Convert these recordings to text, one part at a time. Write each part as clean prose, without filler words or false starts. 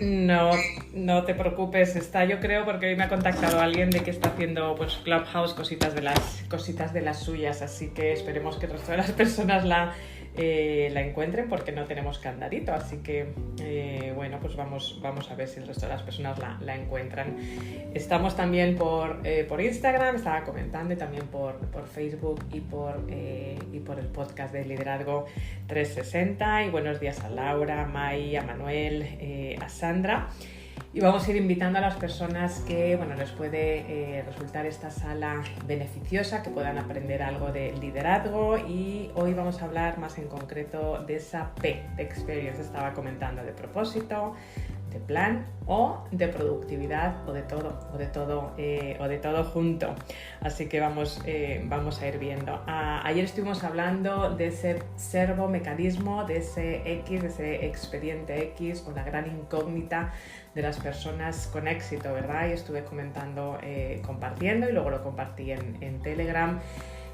No, no te preocupes, está yo creo porque hoy me ha contactado alguien de que está haciendo pues Clubhouse cositas de las suyas, así que esperemos que el resto de las personas la encuentren porque no tenemos candadito, así que bueno, pues vamos a ver si el resto de las personas la encuentran. Estamos también por Instagram, estaba comentando, y también por Facebook y por el podcast de Liderazgo 360. Y buenos días a Laura, a Mai, a Manuel, a Sandra. Y vamos a ir invitando a las personas que les puede resultar esta sala beneficiosa, que puedan aprender algo de liderazgo. Y hoy vamos a hablar más en concreto de esa P de Experience. Estaba comentando de propósito, de plan o de productividad o de todo junto. Así que vamos a ir viendo. Ayer estuvimos hablando de ese servomecanismo, de ese X, de ese expediente X, con la gran incógnita de las personas con éxito, ¿verdad? Y estuve comentando, compartiendo, y luego lo compartí en Telegram,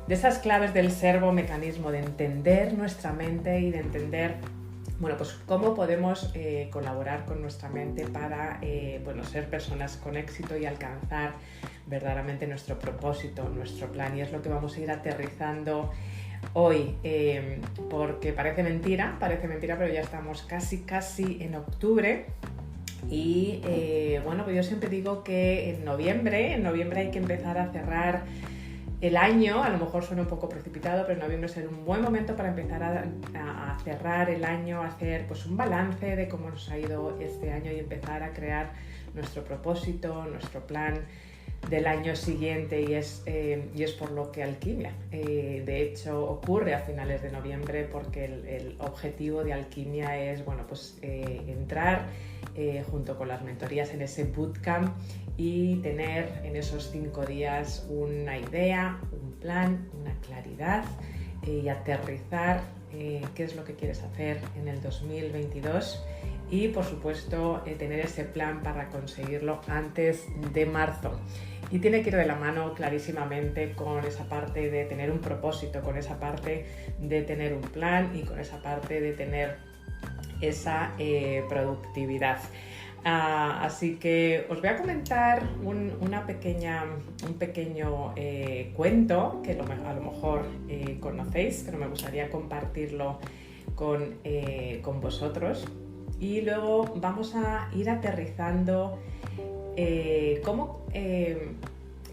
de esas claves del servomecanismo, de entender nuestra mente y de entender pues cómo podemos colaborar con nuestra mente para ser personas con éxito y alcanzar verdaderamente nuestro propósito, nuestro plan. Y es lo que vamos a ir aterrizando hoy, porque parece mentira, pero ya estamos casi en octubre. Y pues yo siempre digo que en noviembre hay que empezar a cerrar el año. A lo mejor suena un poco precipitado, pero noviembre es un buen momento para empezar a cerrar el año, a hacer pues un balance de cómo nos ha ido este año y empezar a crear nuestro propósito, nuestro plan del año siguiente. Y es por lo que Alquimia de hecho ocurre a finales de noviembre, porque el objetivo de Alquimia es entrar junto con las mentorías en ese bootcamp y tener en esos 5 días una idea, un plan, una claridad, y aterrizar qué es lo que quieres hacer en el 2022 y, por supuesto, tener ese plan para conseguirlo antes de marzo. Y tiene que ir de la mano clarísimamente con esa parte de tener un propósito, con esa parte de tener un plan y con esa parte de tener esa productividad. Así que os voy a comentar un pequeño cuento que a lo mejor conocéis, pero me gustaría compartirlo con vosotros. Y luego vamos a ir aterrizando cómo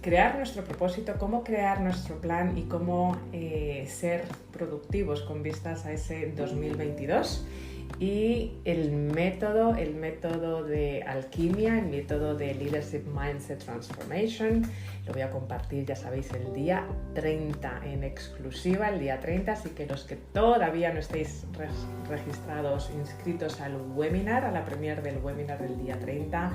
crear nuestro propósito, cómo crear nuestro plan y cómo ser productivos con vistas a ese 2022. Y el método de Alquimia, el método de Leadership Mindset Transformation, lo voy a compartir, ya sabéis, el día 30 en exclusiva, el día 30, así que los que todavía no estéis registrados, inscritos al webinar, a la premier del webinar del día 30,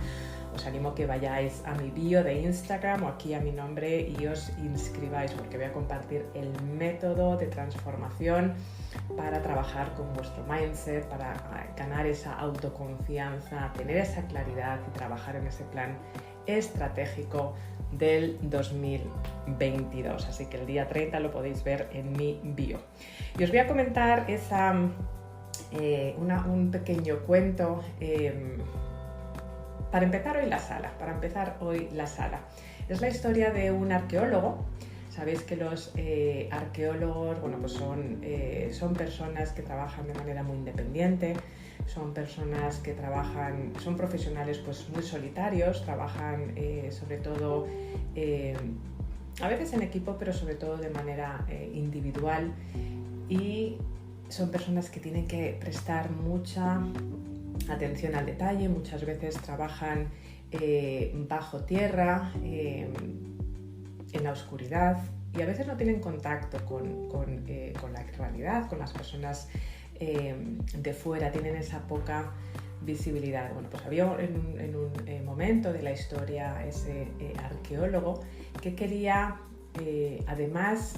os animo a que vayáis a mi bio de Instagram o aquí a mi nombre y os inscribáis, porque voy a compartir el método de transformación para trabajar con vuestro mindset, para ganar esa autoconfianza, tener esa claridad y trabajar en ese plan estratégico del 2022. Así que el día 30 lo podéis ver en mi bio. Y os voy a comentar un pequeño cuento para empezar hoy la sala. Es la historia de un arqueólogo. Sabéis que los arqueólogos son personas que trabajan de manera muy independiente, son personas que son profesionales muy solitarios, trabajan sobre todo a veces en equipo, pero sobre todo de manera individual, y son personas que tienen que prestar mucha atención al detalle. Muchas veces trabajan bajo tierra, en la oscuridad, y a veces no tienen contacto con la realidad, con las personas de fuera, tienen esa poca visibilidad. Pues había en un momento de la historia ese arqueólogo que quería, además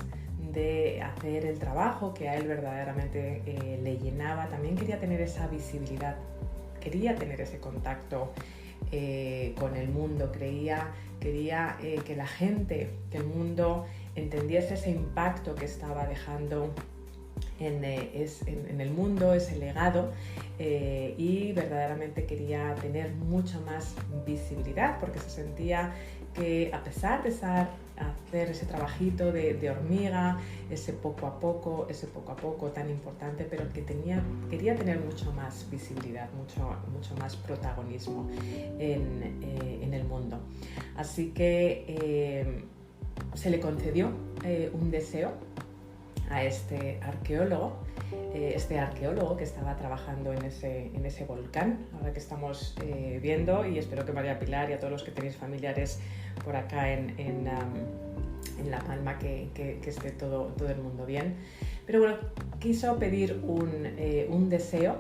de hacer el trabajo que a él verdaderamente le llenaba, también quería tener esa visibilidad, quería tener ese contacto con el mundo, quería que la gente, que el mundo entendiese ese impacto que estaba dejando en el mundo, ese legado, y verdaderamente quería tener mucha más visibilidad porque se sentía que a pesar de hacer ese trabajito de hormiga, ese poco a poco tan importante, pero que quería tener mucho más visibilidad, mucho más protagonismo en el mundo. Así que se le concedió un deseo a este arqueólogo que estaba trabajando en ese volcán, ahora que estamos viendo, y espero que María Pilar y a todos los que tenéis familiares por acá en La Palma que esté todo el mundo bien. Pero bueno, quiso pedir un deseo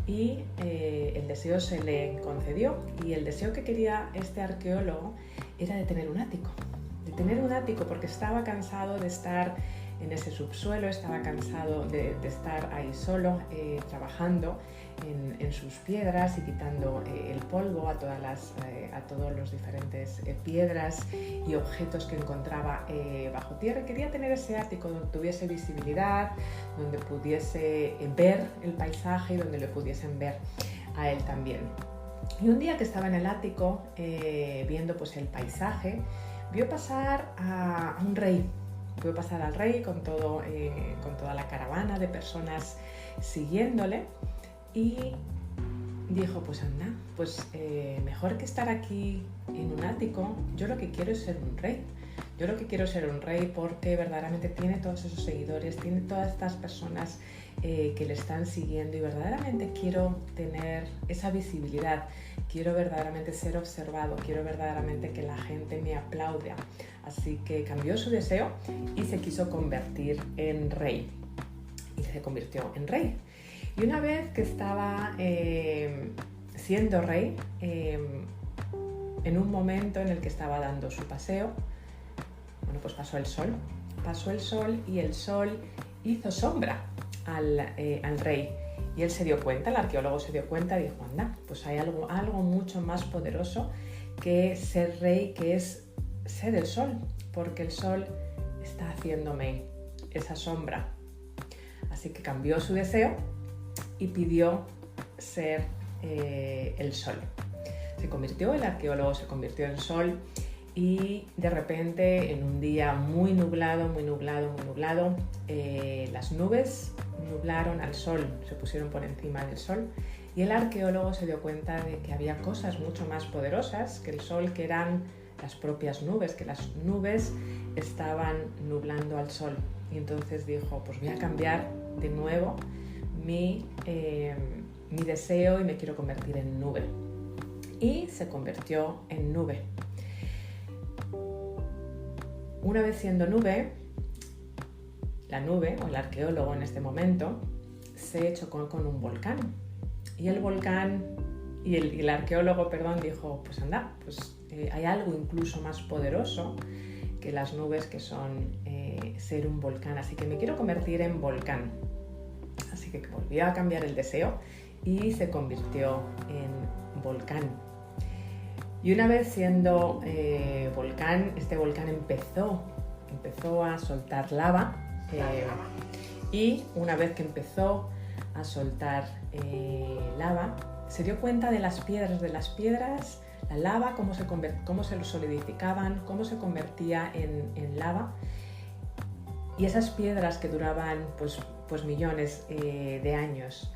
y el deseo se le concedió, y el deseo que quería este arqueólogo era de tener un ático, porque estaba cansado de estar en ese subsuelo, estaba cansado de estar ahí solo trabajando en sus piedras y quitando el polvo a todos los diferentes piedras y objetos que encontraba bajo tierra. Quería tener ese ático donde tuviese visibilidad, donde pudiese ver el paisaje y donde le pudiesen ver a él también. Y un día que estaba en el ático viendo pues el paisaje, vio pasar a un rey. Vio pasar al rey con toda la caravana de personas siguiéndole, y dijo, pues anda, mejor que estar aquí en un ático, yo lo que quiero es ser un rey. Yo lo que quiero es ser un rey porque verdaderamente tiene todos esos seguidores, tiene todas estas personas que le están siguiendo, y verdaderamente quiero tener esa visibilidad, quiero verdaderamente ser observado, quiero verdaderamente que la gente me aplaude. Así que cambió su deseo y se quiso convertir en rey, y se convirtió en rey. Y una vez que estaba siendo rey, en un momento en el que estaba dando su paseo, bueno, pues pasó el sol y el sol hizo sombra al rey, y él se dio cuenta, el arqueólogo se dio cuenta y dijo, anda, pues hay algo mucho más poderoso que ser rey, que es ser el sol, porque el sol está haciéndome esa sombra. Así que cambió su deseo y pidió ser el sol. El arqueólogo se convirtió en sol, y de repente, en un día muy nublado, las nubes nublaron al sol, se pusieron por encima del sol, y el arqueólogo se dio cuenta de que había cosas mucho más poderosas que el sol, que eran las propias nubes, que las nubes estaban nublando al sol. Y entonces dijo, pues voy a cambiar de nuevo mi deseo y me quiero convertir en nube. Y se convirtió en nube. Una vez siendo nube, la nube, o el arqueólogo en este momento, se chocó con un volcán. Y el arqueólogo, dijo, pues anda, hay algo incluso más poderoso que las nubes, que son ser un volcán. Así que me quiero convertir en volcán. Así que volvió a cambiar el deseo y se convirtió en volcán. Y una vez siendo volcán, este volcán empezó a soltar lava, y una vez que empezó a soltar lava, se dio cuenta de las piedras, la lava, cómo se solidificaban, cómo se convertía en lava, y esas piedras que duraban pues millones de años.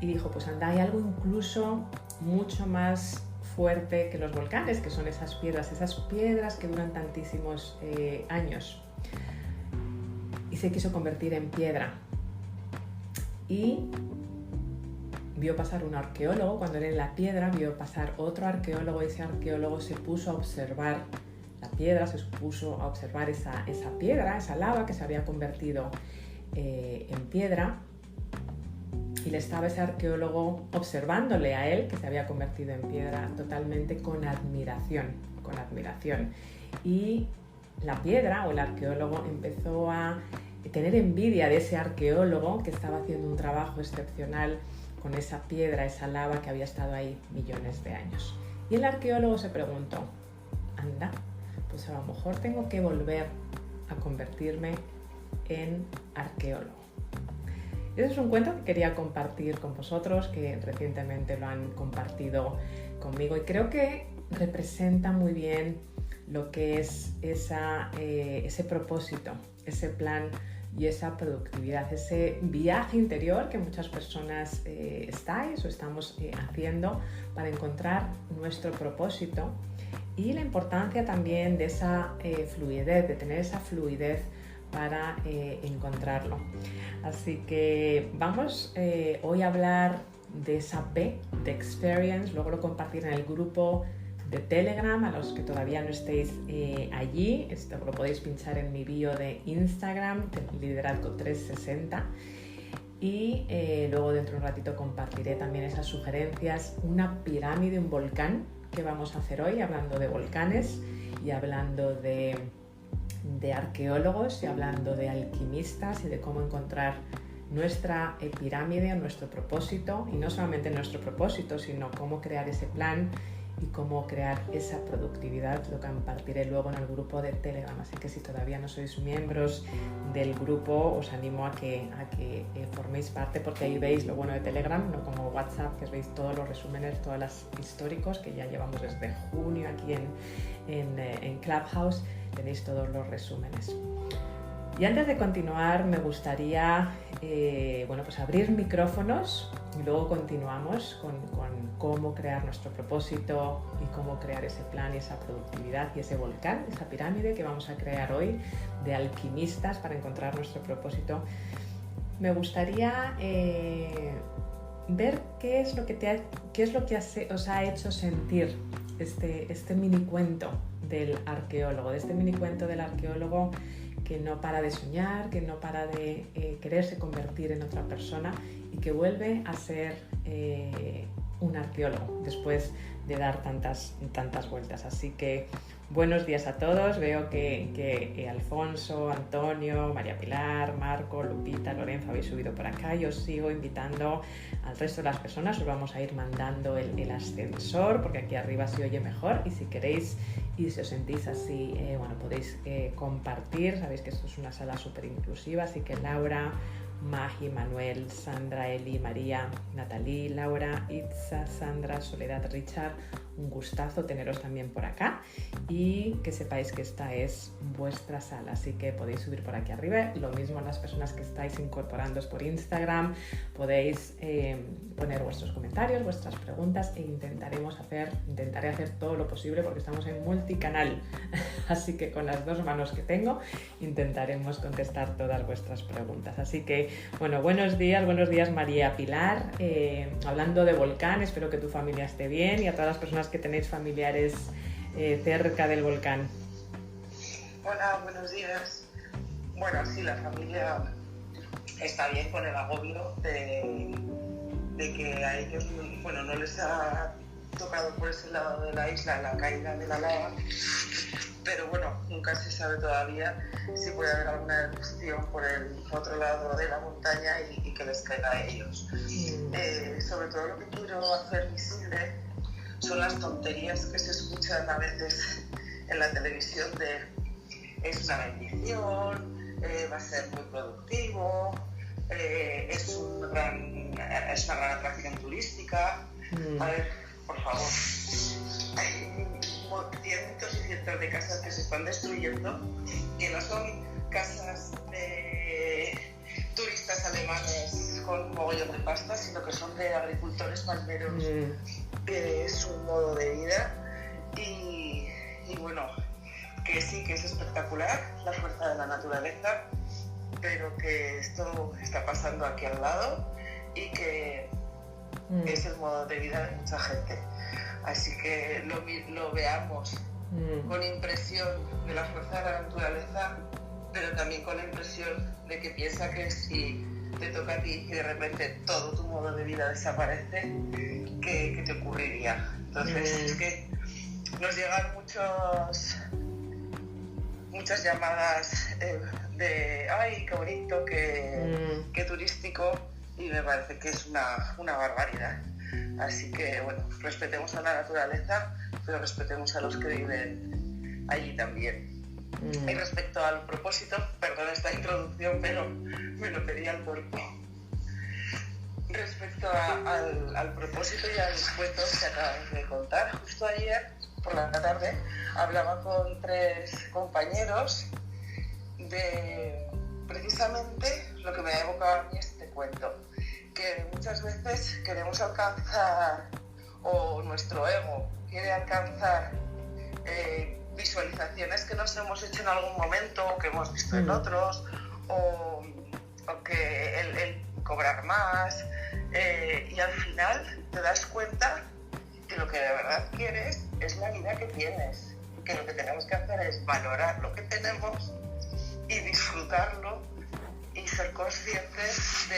Y dijo, pues anda, hay algo incluso mucho más fuerte que los volcanes, que son esas piedras que duran tantísimos años. Y se quiso convertir en piedra. Y vio pasar un arqueólogo, cuando era en la piedra, vio pasar otro arqueólogo, y ese arqueólogo se puso a observar la piedra, se puso a observar esa piedra, esa lava que se había convertido en piedra. Y le estaba ese arqueólogo observándole a él, que se había convertido en piedra, totalmente con admiración. Y la piedra, o el arqueólogo, empezó a tener envidia de ese arqueólogo que estaba haciendo un trabajo excepcional con esa piedra, esa lava que había estado ahí millones de años. Y el arqueólogo se preguntó, anda, pues a lo mejor tengo que volver a convertirme en arqueólogo. Ese es un cuento que quería compartir con vosotros, que recientemente lo han compartido conmigo y creo que representa muy bien lo que es ese propósito, ese plan y esa productividad, ese viaje interior que muchas personas estáis o estamos haciendo para encontrar nuestro propósito y la importancia también de esa fluidez, de tener esa fluidez para encontrarlo. Así que vamos hoy a hablar de esa P, de Experience, luego lo compartir en el grupo de Telegram, a los que todavía no estéis allí, esto lo podéis pinchar en mi bio de Instagram, Liderazgo 360, y luego dentro de un ratito compartiré también esas sugerencias, una pirámide, un volcán que vamos a hacer hoy, hablando de volcanes y hablando de arqueólogos y hablando de alquimistas y de cómo encontrar nuestra pirámide o nuestro propósito, y no solamente nuestro propósito, sino cómo crear ese plan y cómo crear esa productividad. Lo compartiré luego en el grupo de Telegram, así que si todavía no sois miembros del grupo os animo a que forméis parte, porque ahí veis lo bueno de Telegram, no como WhatsApp, que veis todos los resúmenes, todos los históricos que ya llevamos desde junio aquí en Clubhouse, tenéis todos los resúmenes. Y antes de continuar me gustaría pues abrir micrófonos y luego continuamos con cómo crear nuestro propósito y cómo crear ese plan y esa productividad y ese volcán, esa pirámide que vamos a crear hoy de alquimistas para encontrar nuestro propósito. Me gustaría ver qué es lo que os ha hecho sentir este mini cuento del arqueólogo, que no para de soñar, que no para de quererse convertir en otra persona y que vuelve a ser un arqueólogo después de dar tantas vueltas. Así que buenos días a todos. Veo que Alfonso, Antonio, María Pilar, Marco, Lupita, Lorenzo habéis subido por acá. Yo os sigo invitando al resto de las personas. Os vamos a ir mandando el ascensor porque aquí arriba se oye mejor, y si queréis y si os sentís así, podéis compartir. Sabéis que esto es una sala súper inclusiva, así que Laura, Magi, Manuel, Sandra, Eli, María, Natalí, Laura, Itza, Sandra, Soledad, Richard, un gustazo teneros también por acá y que sepáis que esta es vuestra sala, así que podéis subir por aquí arriba. Lo mismo las personas que estáis incorporándoos por Instagram, podéis poner vuestros comentarios, vuestras preguntas e intentaré hacer todo lo posible porque estamos en multicanal, así que con las dos manos que tengo intentaremos contestar todas vuestras preguntas. Así que buenos días María Pilar, hablando de volcán, espero que tu familia esté bien y a todas las personas que tenéis familiares cerca del volcán. Hola, buenos días. Bueno, sí, la familia está bien con el agobio de que a ellos no les ha tocado por ese lado de la isla la caída de la lava, pero nunca se sabe todavía si puede haber alguna erupción por el otro lado de la montaña y que les caiga a ellos. Sobre todo lo que quiero hacer visible son las tonterías que se escuchan a veces en la televisión de es una bendición, va a ser muy productivo, es una gran atracción turística. A ver, por favor, hay cientos y cientos de casas que se están destruyendo, que no son casas de turistas alemanes con mogollón de pasta, sino que son de agricultores palmeros, que es un modo de vida y que sí, que es espectacular la fuerza de la naturaleza, pero que esto está pasando aquí al lado y que es el modo de vida de mucha gente. Así que lo veamos con impresión de la fuerza de la naturaleza, pero también con la impresión de que piensa que si te toca a ti y de repente todo tu modo de vida desaparece, ¿qué te ocurriría? Entonces es que nos llegan muchas llamadas de ¡ay, qué bonito, qué turístico! Y me parece que es una barbaridad. Así que, respetemos a la naturaleza, pero respetemos a los que viven allí también. Y respecto al propósito, perdón esta introducción, pero me lo pedía el cuerpo. respecto al propósito y a los cuentos que acabas de contar, justo ayer por la tarde hablaba con 3 compañeros de precisamente lo que me ha evocado a mí este cuento, que muchas veces queremos alcanzar, o nuestro ego quiere alcanzar visualizaciones que nos hemos hecho en algún momento, o que hemos visto en otros, o que el cobrar más, y al final te das cuenta que lo que de verdad quieres es la vida que tienes, que lo que tenemos que hacer es valorar lo que tenemos y disfrutarlo y ser conscientes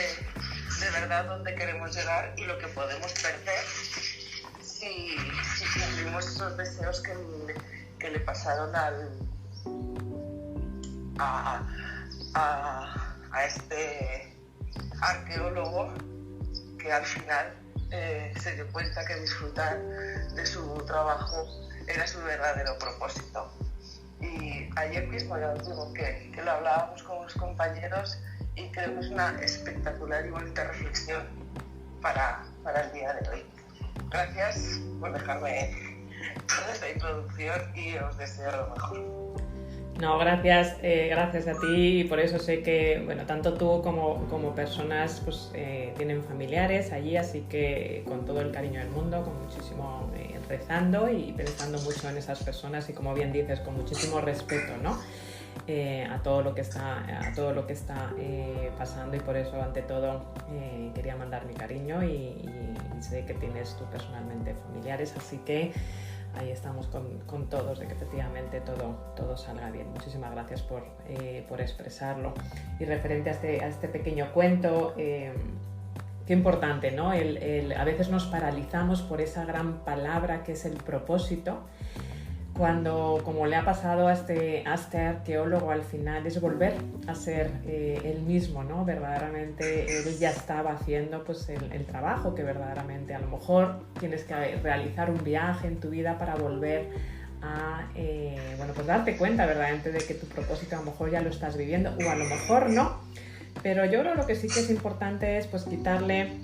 de verdad dónde queremos llegar y lo que podemos perder si cumplimos esos deseos que le pasaron a este arqueólogo, que al final se dio cuenta que disfrutar de su trabajo era su verdadero propósito. Y ayer mismo ya os digo que lo hablábamos con los compañeros y creo que es una espectacular y bonita reflexión para el día de hoy. Gracias por dejarme toda esta introducción y os deseo lo mejor. No, gracias a ti, y por eso sé que, bueno, tanto tú como personas pues tienen familiares allí, así que con todo el cariño del mundo, con muchísimo rezando y pensando mucho en esas personas y, como bien dices, con muchísimo respeto, ¿no? A todo lo que está pasando, y por eso ante todo quería mandar mi cariño y sé que tienes tú personalmente familiares, así que ahí estamos con todos, de que efectivamente todo salga bien. Muchísimas gracias por expresarlo. Y referente a este pequeño cuento, qué importante, ¿no? A veces nos paralizamos por esa gran palabra que es el propósito, cuando, como le ha pasado a este arqueólogo, al final es volver a ser él mismo, ¿no? Verdaderamente él ya estaba haciendo pues el trabajo que verdaderamente a lo mejor tienes que realizar un viaje en tu vida para volver a pues darte cuenta verdaderamente de que tu propósito a lo mejor ya lo estás viviendo, o a lo mejor no. Pero yo creo que lo que sí que es importante es pues quitarle...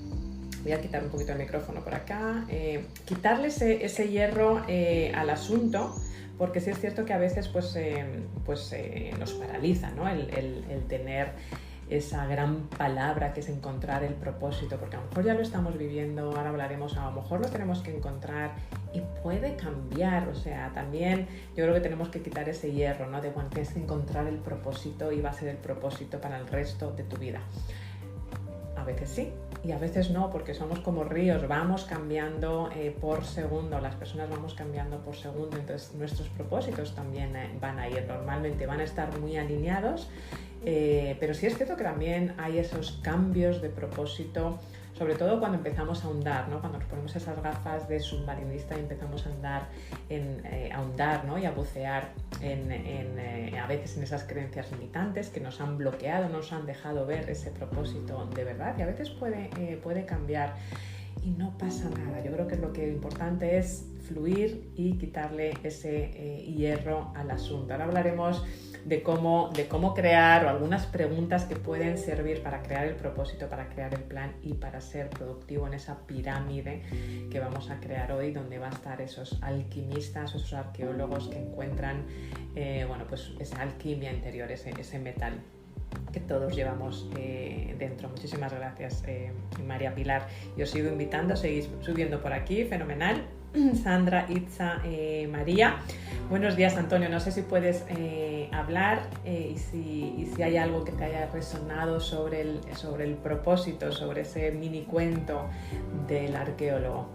Voy a quitar un poquito el micrófono por acá, quitarle ese hierro al asunto, porque sí es cierto que a veces nos paraliza, ¿no? el tener esa gran palabra que es encontrar el propósito, porque a lo mejor ya lo estamos viviendo, ahora hablaremos, a lo mejor lo tenemos que encontrar y puede cambiar. O sea, también yo creo que tenemos que quitar ese hierro, ¿no? De bueno, que es encontrar el propósito y va a ser el propósito para el resto de tu vida. A veces sí y a veces no, porque somos como ríos, vamos cambiando por segundo, las personas vamos cambiando por segundo, entonces nuestros propósitos también van a ir, normalmente van a estar muy alineados, pero sí es cierto que también hay esos cambios de propósito, sobre todo cuando empezamos a ahondar, ¿no? Cuando nos ponemos esas gafas de submarinista y empezamos a ahondar, ¿no? Y a bucear a veces en esas creencias limitantes que nos han bloqueado, nos han dejado ver ese propósito de verdad, y a veces puede cambiar y no pasa nada. Yo creo que lo importante es fluir y quitarle ese hierro al asunto. Ahora hablaremos de cómo crear, o algunas preguntas que pueden servir para crear el propósito, para crear el plan y para ser productivo en esa pirámide que vamos a crear hoy, donde va a estar esos alquimistas, esos arqueólogos que encuentran esa alquimia interior, ese metal que todos llevamos dentro. Muchísimas gracias, María Pilar. Y os sigo invitando, seguís subiendo por aquí, fenomenal. Sandra, Itza, María. Buenos días, Antonio. No sé si puedes hablar y si hay algo que te haya resonado sobre el propósito, sobre ese mini cuento del arqueólogo.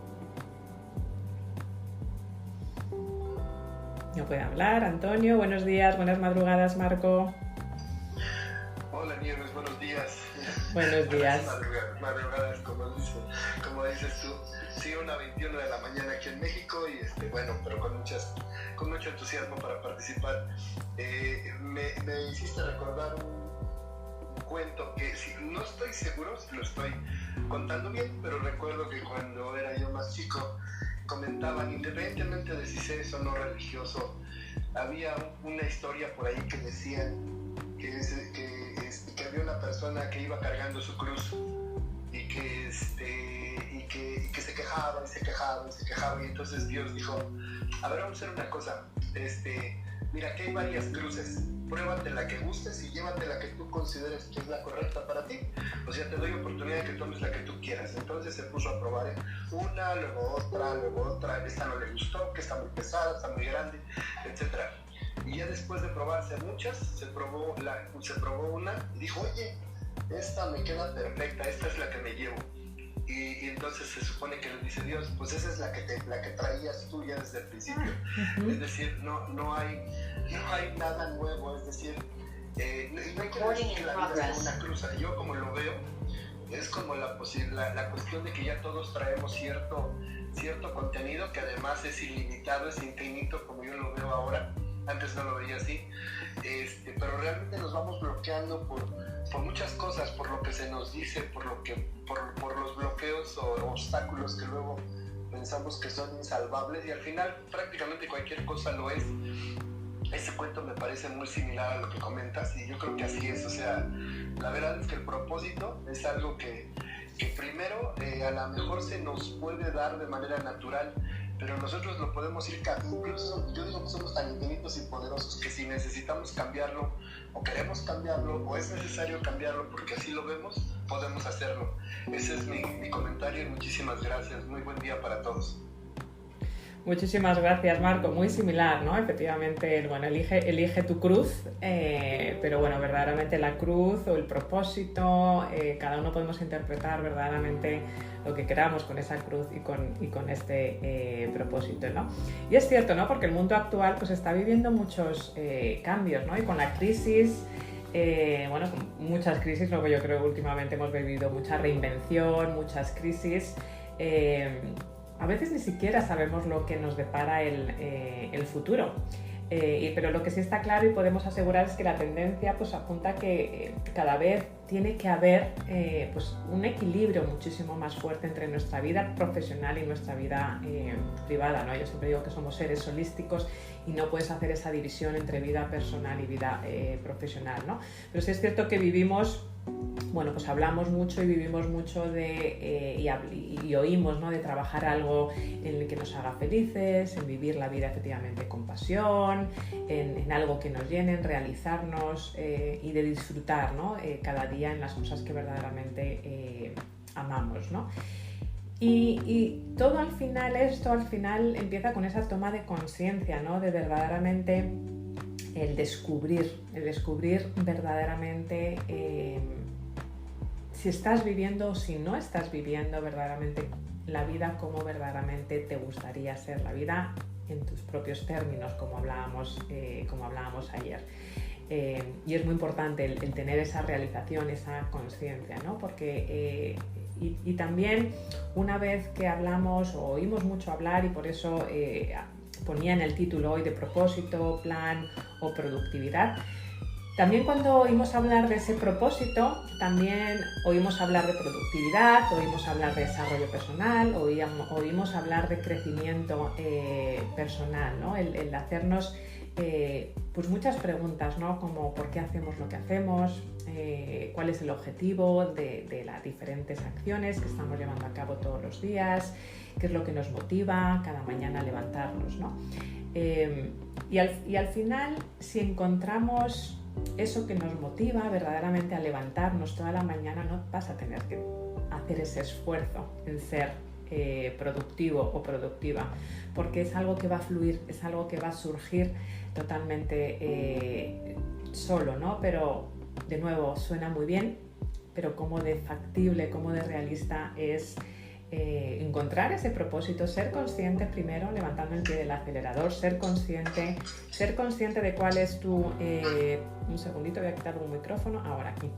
No puede hablar, Antonio. Buenos días, buenas madrugadas, Marco. Hola, Nieves, buenos días. Buenos días. Madrugadas, como dices tú. Sí, una 21 de la mañana aquí en México y pero con mucho entusiasmo para participar. Me hiciste recordar un cuento que no estoy seguro si lo estoy contando bien, pero recuerdo que cuando era yo más chico comentaban, independientemente de si es o no religioso, había una historia por ahí que decían que había una persona que iba cargando su cruz y que quejaba, y entonces Dios dijo, a ver, vamos a hacer una cosa, mira, aquí hay varias cruces, pruébate la que gustes y llévate la que tú consideres que es la correcta para ti. O sea, te doy oportunidad de que tomes la que tú quieras. Entonces se puso a probar una, luego otra, esta no le gustó, que está muy pesada, está muy grande, etc. Y ya después de probarse muchas, se probó una y dijo, oye, esta me queda perfecta, esta es la que me llevo. Y entonces se supone que le dice Dios, pues esa es la que traías tú ya desde el principio. Es decir, no hay nada nuevo, es decir, no hay que decir que la vida es una cruz. Yo como lo veo, es como la cuestión de que ya todos traemos cierto contenido que además es ilimitado, es infinito, como yo lo veo ahora. Antes no lo veía así, pero realmente nos vamos bloqueando por muchas cosas, por lo que se nos dice, por los bloqueos o obstáculos que luego pensamos que son insalvables, y al final prácticamente cualquier cosa lo es. Ese cuento me parece muy similar a lo que comentas, y yo creo que así es. O sea, la verdad es que el propósito es algo que primero a lo mejor se nos puede dar de manera natural, pero nosotros lo podemos ir cambiando. Incluso yo digo que somos tan infinitos y poderosos que si necesitamos cambiarlo, o queremos cambiarlo, o es necesario cambiarlo porque así lo vemos, podemos hacerlo. Ese es mi comentario y muchísimas gracias. Muy buen día para todos. Muchísimas gracias, Marco. Muy similar, ¿no? Efectivamente, bueno, elige tu cruz, pero bueno, verdaderamente la cruz o el propósito, cada uno podemos interpretar verdaderamente lo que queramos con esa cruz y con este propósito, ¿no? Y es cierto, ¿no? Porque el mundo actual pues está viviendo muchos cambios, ¿no? Y con la crisis, bueno, con muchas crisis, luego yo creo que últimamente hemos vivido mucha reinvención, muchas crisis. A veces ni siquiera sabemos lo que nos depara el futuro, pero lo que sí está claro y podemos asegurar es que la tendencia pues apunta a que cada vez tiene que haber pues un equilibrio muchísimo más fuerte entre nuestra vida profesional y nuestra vida privada, ¿no? Yo siempre digo que somos seres holísticos y no puedes hacer esa división entre vida personal y vida profesional, ¿no? Pero sí es cierto que vivimos, bueno, pues hablamos mucho y vivimos mucho y oímos, ¿no? De trabajar algo en el que nos haga felices, en vivir la vida efectivamente con pasión, en algo que nos llene, en realizarnos y de disfrutar, ¿no? Cada día en las cosas que verdaderamente amamos, ¿no? Y todo al final, esto al final empieza con esa toma de conciencia, ¿no? De verdaderamente el descubrir verdaderamente si estás viviendo o si no estás viviendo verdaderamente la vida como verdaderamente te gustaría ser la vida en tus propios términos, como hablábamos ayer. Y es muy importante el tener esa realización, esa conciencia, ¿no? Porque y también una vez que hablamos o oímos mucho hablar, y por eso ponía en el título hoy de propósito, plan o productividad, también cuando oímos hablar de ese propósito, también oímos hablar de productividad, oímos hablar de desarrollo personal, oímos hablar de crecimiento personal, ¿no? El hacernos pues muchas preguntas, ¿no? Como ¿por qué hacemos lo que hacemos? ¿Cuál es el objetivo de las diferentes acciones que estamos llevando a cabo todos los días? ¿Qué es lo que nos motiva cada mañana a levantarnos, ¿no? Y al final, si encontramos eso que nos motiva verdaderamente a levantarnos toda la mañana, no vas a tener que hacer ese esfuerzo en ser productivo o productiva, porque es algo que va a fluir, es algo que va a surgir totalmente solo, ¿no? Pero de nuevo suena muy bien, pero cómo de factible, cómo de realista es encontrar ese propósito, ser consciente primero, levantando el pie del acelerador, ser consciente de cuál es tu... un segundito, voy a quitar un micrófono, ahora aquí.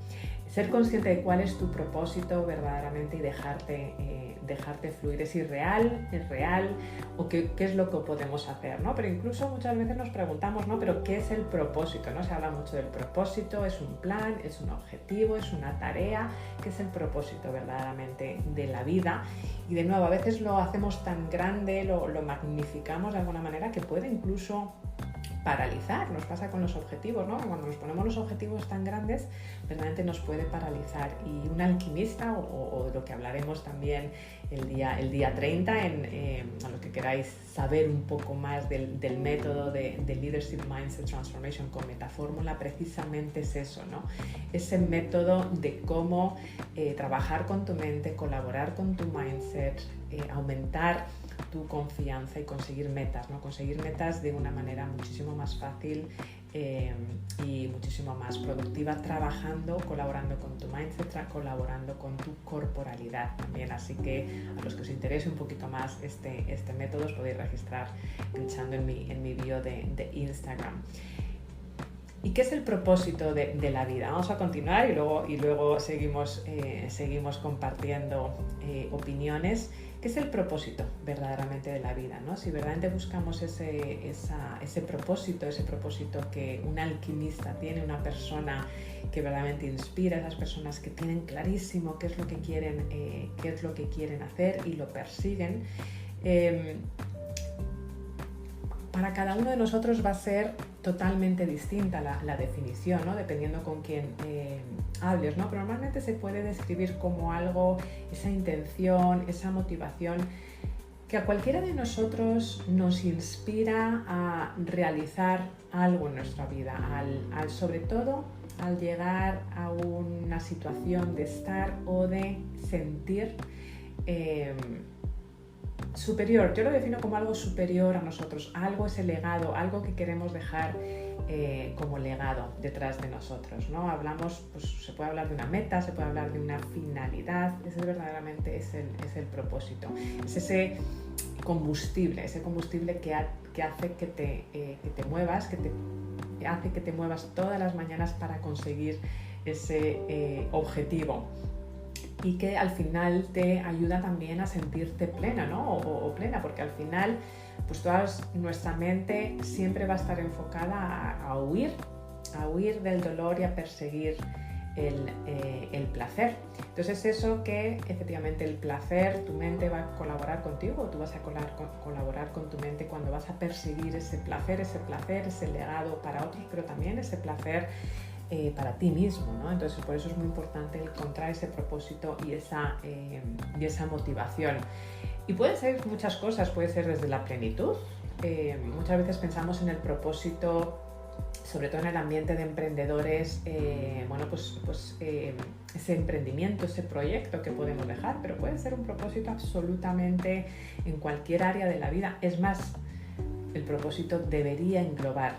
Ser consciente de cuál es tu propósito verdaderamente y dejarte fluir. ¿Es irreal? ¿Es real? ¿O qué es lo que podemos hacer, ¿no? Pero incluso muchas veces nos preguntamos, ¿no? ¿Pero qué es el propósito, no? Se habla mucho del propósito, ¿es un plan? ¿Es un objetivo? ¿Es una tarea? ¿Qué es el propósito verdaderamente de la vida? Y de nuevo, a veces lo hacemos tan grande, lo magnificamos de alguna manera que puede incluso paralizar. Nos pasa con los objetivos, ¿no? Cuando nos ponemos los objetivos tan grandes, verdaderamente nos puede paralizar. Y un alquimista, o de lo que hablaremos también el día 30, a los que queráis saber un poco más del método de Leadership Mindset Transformation con Metafórmula, precisamente es eso, ¿no? Ese método de cómo trabajar con tu mente, colaborar con tu mindset, aumentar tu confianza y conseguir metas, ¿no? Conseguir metas de una manera muchísimo más fácil y muchísimo más productiva, trabajando, colaborando con tu mindset, colaborando con tu corporalidad también. Así que a los que os interese un poquito más este método, os podéis registrar pinchando en mi bio de Instagram. ¿Y qué es el propósito de la vida? Vamos a continuar y luego seguimos compartiendo opiniones. ¿Qué es el propósito verdaderamente de la vida, ¿no? Si verdaderamente buscamos ese propósito que un alquimista tiene, una persona que verdaderamente inspira, esas personas que tienen clarísimo qué es lo que quieren hacer y lo persiguen, para cada uno de nosotros va a ser totalmente distinta la definición, ¿no? Dependiendo con quién hables, ¿no? Pero normalmente se puede describir como algo, esa intención, esa motivación que a cualquiera de nosotros nos inspira a realizar algo en nuestra vida, sobre todo al llegar a una situación de estar o de sentir superior. Yo lo defino como algo superior a nosotros, algo, ese legado, algo que queremos dejar como legado detrás de nosotros, ¿no? Hablamos, pues se puede hablar de una meta, se puede hablar de una finalidad. Ese verdaderamente es el propósito, es ese combustible que hace que te muevas, hace que te muevas todas las mañanas para conseguir ese objetivo, y que al final te ayuda también a sentirte plena, ¿no? O plena, porque al final pues nuestra mente siempre va a estar enfocada a huir del dolor y a perseguir el placer. Entonces es eso que efectivamente el placer, tu mente va a colaborar contigo, o tú vas a colaborar con tu mente cuando vas a perseguir ese placer, ese legado para otros, pero también ese placer para ti mismo, ¿no? Entonces por eso es muy importante encontrar ese propósito y esa motivación. Y puede ser muchas cosas, puede ser desde la plenitud. Muchas veces pensamos en el propósito, sobre todo en el ambiente de emprendedores, ese emprendimiento, ese proyecto que podemos dejar, pero puede ser un propósito absolutamente en cualquier área de la vida. Es más, el propósito debería englobar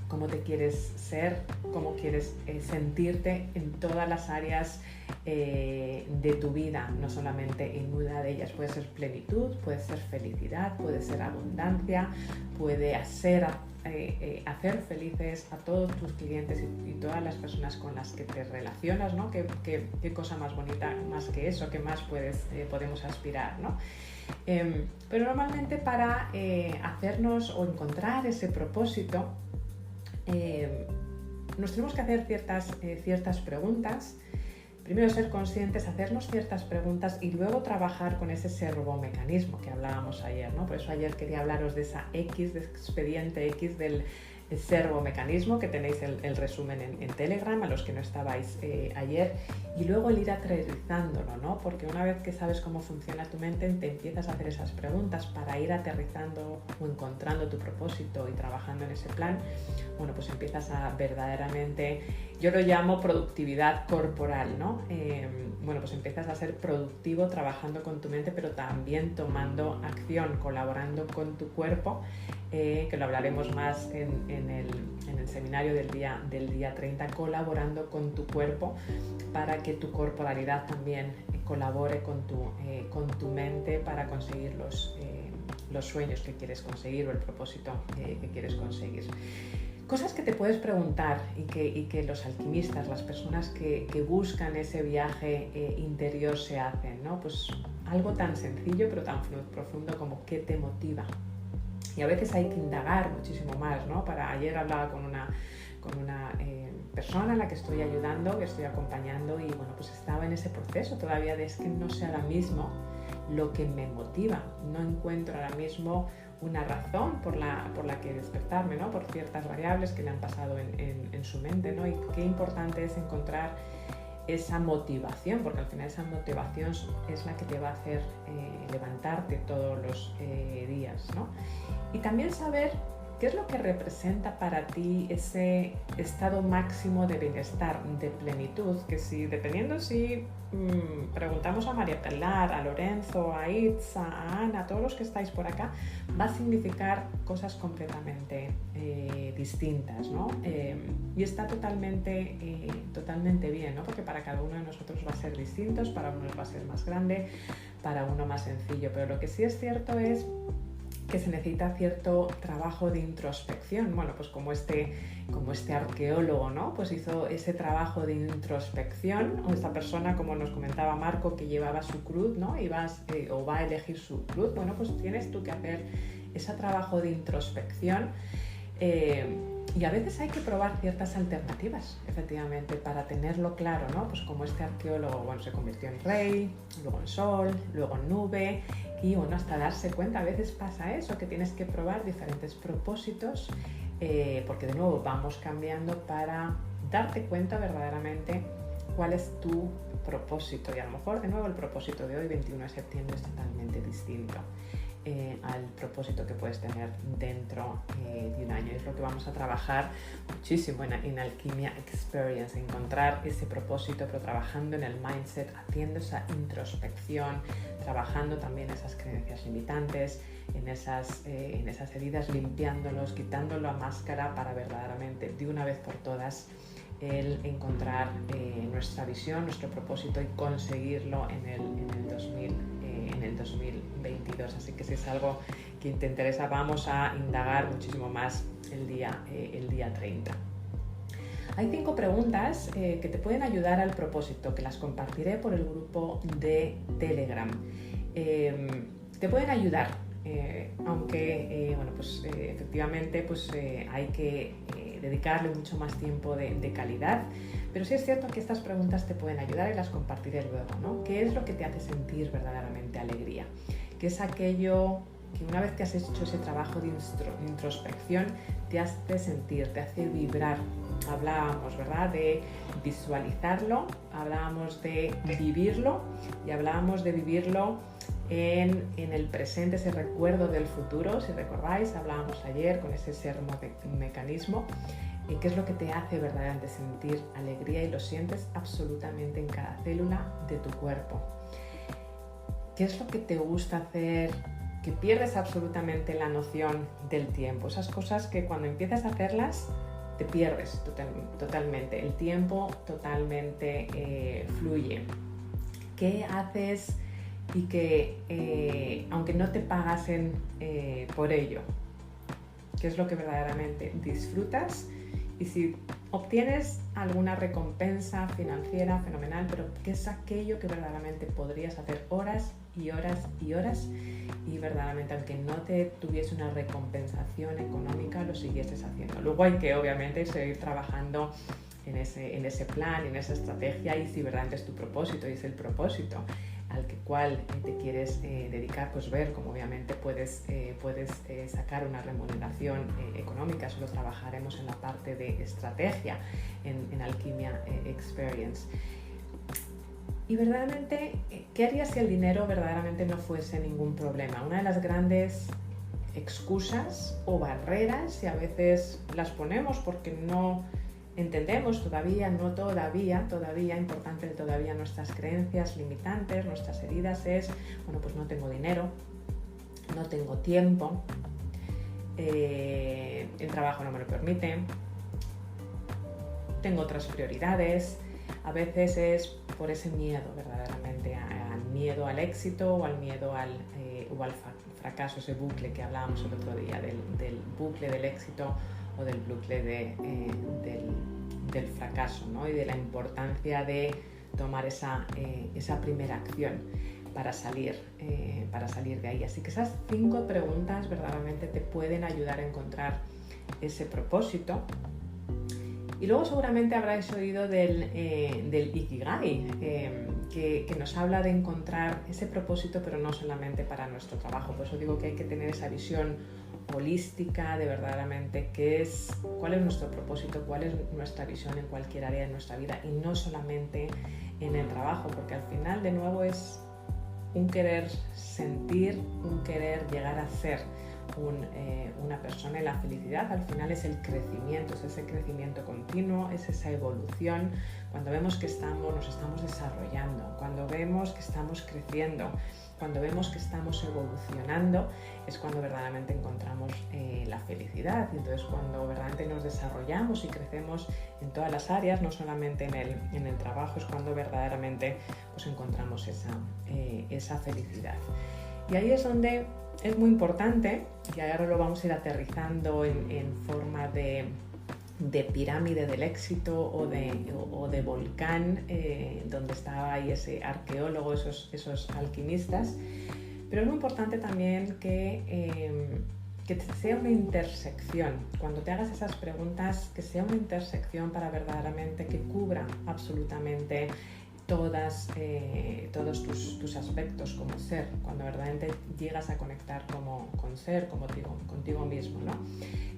cómo te quieres ser, cómo quieres sentirte en todas las áreas de tu vida, no solamente en una de ellas. Puede ser plenitud, puede ser felicidad, puede ser abundancia, puede hacer felices a todos tus clientes y todas las personas con las que te relacionas, ¿no? ¿Qué cosa más bonita, más que eso, qué más podemos aspirar, ¿no? Pero normalmente para hacernos o encontrar ese propósito, nos tenemos que hacer ciertas preguntas. Primero ser conscientes, hacernos ciertas preguntas y luego trabajar con ese servomecanismo que hablábamos ayer, ¿no? Por eso ayer quería hablaros de esa X, de expediente X del servomecanismo, que tenéis el resumen en Telegram, a los que no estabais ayer, y luego el ir aterrizándolo, ¿no? Porque una vez que sabes cómo funciona tu mente, te empiezas a hacer esas preguntas para ir aterrizando o encontrando tu propósito y trabajando en ese plan. Bueno, pues empiezas a verdaderamente, yo lo llamo productividad corporal, ¿no? Pues empiezas a ser productivo trabajando con tu mente, pero también tomando acción, colaborando con tu cuerpo, que lo hablaremos más en el seminario del día 30, colaborando con tu cuerpo para que tu corporalidad también colabore con tu mente para conseguir los sueños que quieres conseguir o el propósito que quieres conseguir. Cosas que te puedes preguntar y que los alquimistas, las personas que buscan ese viaje interior se hacen, ¿no? Pues algo tan sencillo pero tan profundo como ¿qué te motiva? Y a veces hay que indagar muchísimo más, ¿no? Ayer hablaba con una persona a la que estoy ayudando, que estoy acompañando, y bueno, pues estaba en ese proceso todavía de es que no sé ahora mismo lo que me motiva, no encuentro ahora mismo una razón por la que despertarme, ¿no? Por ciertas variables que le han pasado en su mente, ¿no? Y qué importante es encontrar esa motivación, porque al final esa motivación es la que te va a hacer levantarte todos los días, ¿no? Y también saber qué es lo que representa para ti ese estado máximo de bienestar, de plenitud, que dependiendo si preguntamos a María Pilar, a Lorenzo, a Itz, a Ana, a todos los que estáis por acá, va a significar cosas completamente distintas, ¿no? Y está totalmente bien, ¿no? Porque para cada uno de nosotros va a ser distinto, para unos va a ser más grande, para uno más sencillo, pero lo que sí es cierto es que se necesita cierto trabajo de introspección. Bueno, pues como este arqueólogo, ¿no? Pues hizo ese trabajo de introspección, o esta persona, como nos comentaba Marco, que llevaba su cruz, ¿no? O va a elegir su cruz. Bueno, pues tienes tú que hacer ese trabajo de introspección. Y a veces hay que probar ciertas alternativas, efectivamente, para tenerlo claro, ¿no? Pues como este arqueólogo, bueno, se convirtió en rey, luego en sol, luego en nube, y bueno, hasta darse cuenta, a veces pasa eso, que tienes que probar diferentes propósitos, porque de nuevo vamos cambiando para darte cuenta verdaderamente cuál es tu propósito. Y a lo mejor, de nuevo, el propósito de hoy, 21 de septiembre, es totalmente distinto al propósito que puedes tener dentro de un año. Es lo que vamos a trabajar muchísimo en Alquimia Experience, encontrar ese propósito, pero trabajando en el mindset, haciendo esa introspección, trabajando también esas creencias limitantes, en esas heridas, limpiándolos, quitando la máscara para verdaderamente, de una vez por todas, el encontrar nuestra visión, nuestro propósito y conseguirlo en el 2022. Así que si es algo que te interesa, vamos a indagar muchísimo más el día 30. Hay 5 preguntas que te pueden ayudar al propósito, que las compartiré por el grupo de Telegram. Te pueden ayudar, aunque bueno, pues, efectivamente pues, hay que dedicarle mucho más tiempo de calidad, pero sí es cierto que estas preguntas te pueden ayudar y las compartiré luego, ¿no? ¿Qué es lo que te hace sentir verdaderamente alegría? ¿Qué es aquello que una vez que has hecho ese trabajo de introspección te hace sentir, te hace vibrar? Hablábamos, ¿verdad?, de visualizarlo, hablábamos de vivirlo y hablábamos de vivirlo en el presente, ese recuerdo del futuro. Si recordáis, hablábamos ayer con ese ser mecanismo, qué es lo que te hace verdaderamente sentir alegría, y lo sientes absolutamente en cada célula de tu cuerpo. ¿Qué es lo que te gusta hacer, que pierdes absolutamente la noción del tiempo? Esas cosas que cuando empiezas a hacerlas te pierdes totalmente, el tiempo totalmente fluye. ¿Qué haces y que aunque no te pagasen por ello, qué es lo que verdaderamente disfrutas? Y si obtienes alguna recompensa financiera, fenomenal, pero ¿qué es aquello que verdaderamente podrías hacer horas y horas y horas, y verdaderamente, aunque no te tuviese una recompensación económica, lo siguieses haciendo? Luego hay que obviamente seguir trabajando en ese plan, en esa estrategia, y si verdaderamente es tu propósito y es el propósito al cual te quieres dedicar, pues ver cómo obviamente puedes sacar una remuneración económica. Eso lo trabajaremos en la parte de estrategia en Alquimia Experience. Y verdaderamente, ¿qué harías si el dinero verdaderamente no fuese ningún problema? Una de las grandes excusas o barreras, y a veces las ponemos porque no entendemos todavía, importante todavía, nuestras creencias limitantes, nuestras heridas, es, bueno, pues no tengo dinero, no tengo tiempo, el trabajo no me lo permite, tengo otras prioridades. A veces es por ese miedo, verdaderamente, al miedo al éxito o al miedo al fracaso, ese bucle que hablábamos el otro día, del bucle del éxito o del bucle del fracaso, ¿no? Y de la importancia de tomar esa primera acción para salir de ahí. Así que esas 5 preguntas verdaderamente te pueden ayudar a encontrar ese propósito. Y luego seguramente habráis oído del Ikigai, que nos habla de encontrar ese propósito, pero no solamente para nuestro trabajo. Por eso digo que hay que tener esa visión holística de verdaderamente cuál es nuestro propósito, cuál es nuestra visión en cualquier área de nuestra vida y no solamente en el trabajo, porque al final de nuevo es un querer sentir, un querer llegar a ser una persona, y la felicidad al final es el crecimiento, es ese crecimiento continuo, es esa evolución. Cuando vemos que nos estamos desarrollando, cuando vemos que estamos creciendo, cuando vemos que estamos evolucionando, es cuando verdaderamente encontramos la felicidad. Y entonces cuando verdaderamente nos desarrollamos y crecemos en todas las áreas, no solamente en el trabajo, es cuando verdaderamente pues, encontramos esa felicidad. Y ahí es donde es muy importante, y ahora lo vamos a ir aterrizando en forma de pirámide del éxito o de volcán, donde estaba ahí ese arqueólogo, esos alquimistas. Pero es muy importante también que sea una intersección. Cuando te hagas esas preguntas, que sea una intersección para verdaderamente que cubra absolutamente todos tus aspectos como ser, cuando verdaderamente llegas a conectar con ser, contigo mismo, ¿no?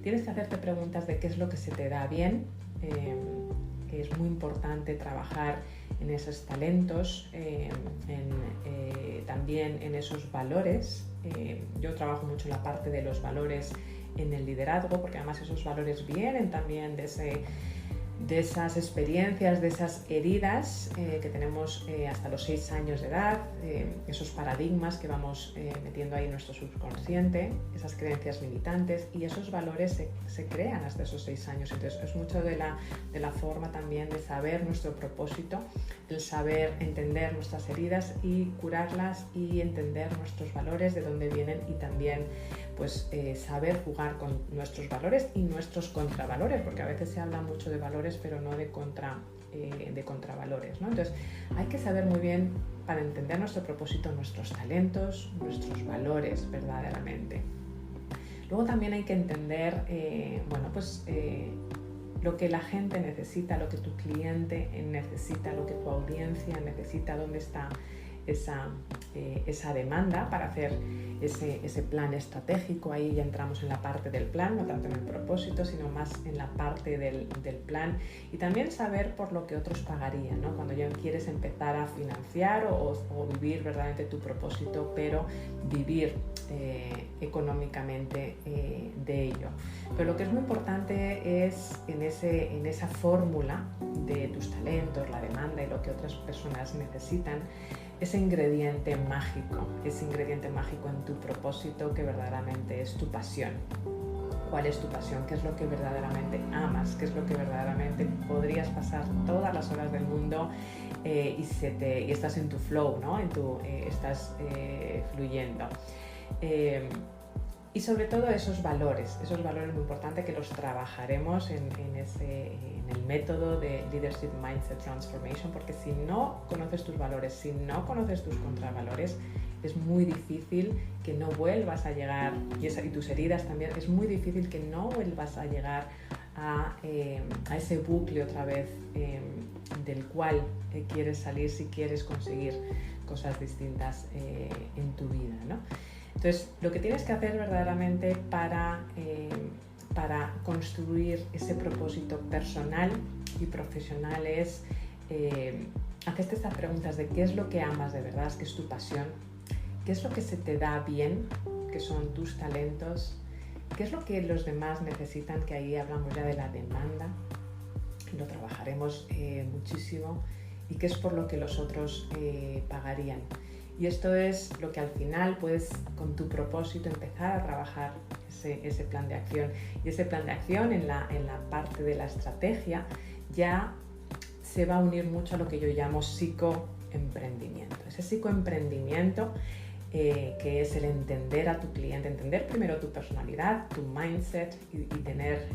Tienes que hacerte preguntas de qué es lo que se te da bien, que es muy importante trabajar en esos talentos, también en esos valores. Yo trabajo mucho en la parte de los valores en el liderazgo, porque además esos valores vienen también de esas experiencias, de esas heridas que tenemos hasta los 6 años de edad, esos paradigmas que vamos metiendo ahí en nuestro subconsciente, esas creencias limitantes, y esos valores se crean hasta esos 6 años. Entonces es mucho de la forma también de saber nuestro propósito, el saber entender nuestras heridas y curarlas y entender nuestros valores, de dónde vienen, y también pues saber jugar con nuestros valores y nuestros contravalores, porque a veces se habla mucho de valores pero no de contravalores, ¿no? Entonces hay que saber muy bien, para entender nuestro propósito, nuestros talentos, nuestros valores verdaderamente. Luego también hay que entender lo que la gente necesita, lo que tu cliente necesita, lo que tu audiencia necesita, dónde está esa demanda para hacer ese plan estratégico. Ahí ya entramos en la parte del plan, no tanto en el propósito, sino más en la parte del plan, y también saber por lo que otros pagarían, ¿no? Cuando ya quieres empezar a financiar o vivir verdaderamente tu propósito, pero vivir económicamente de ello. Pero lo que es muy importante es en esa fórmula de tus talentos, la demanda y lo que otras personas necesitan, ese ingrediente mágico en tu propósito, que verdaderamente es tu pasión. ¿Cuál es tu pasión? ¿Qué es lo que verdaderamente amas? ¿Qué es lo que verdaderamente podrías pasar todas las horas del mundo y estás en tu flow, ¿no? Estás fluyendo? Y sobre todo esos valores muy importante que los trabajaremos en el método de Leadership Mindset Transformation, porque si no conoces tus valores, si no conoces tus contravalores, es muy difícil que no vuelvas a llegar, y tus heridas también, es muy difícil que no vuelvas a llegar a ese bucle otra vez del cual quieres salir si quieres conseguir cosas distintas en tu vida, ¿no? Entonces, lo que tienes que hacer verdaderamente para construir ese propósito personal y profesional es hacerte estas preguntas de qué es lo que amas de verdad, qué es tu pasión, qué es lo que se te da bien, qué son tus talentos, qué es lo que los demás necesitan, que ahí hablamos ya de la demanda, y lo trabajaremos muchísimo, y qué es por lo que los otros pagarían. Y esto es lo que al final puedes, con tu propósito, empezar a trabajar ese plan de acción. Y ese plan de acción en la parte de la estrategia ya se va a unir mucho a lo que yo llamo psicoemprendimiento. Ese psicoemprendimiento que es el entender a tu cliente, entender primero tu personalidad, tu mindset y tener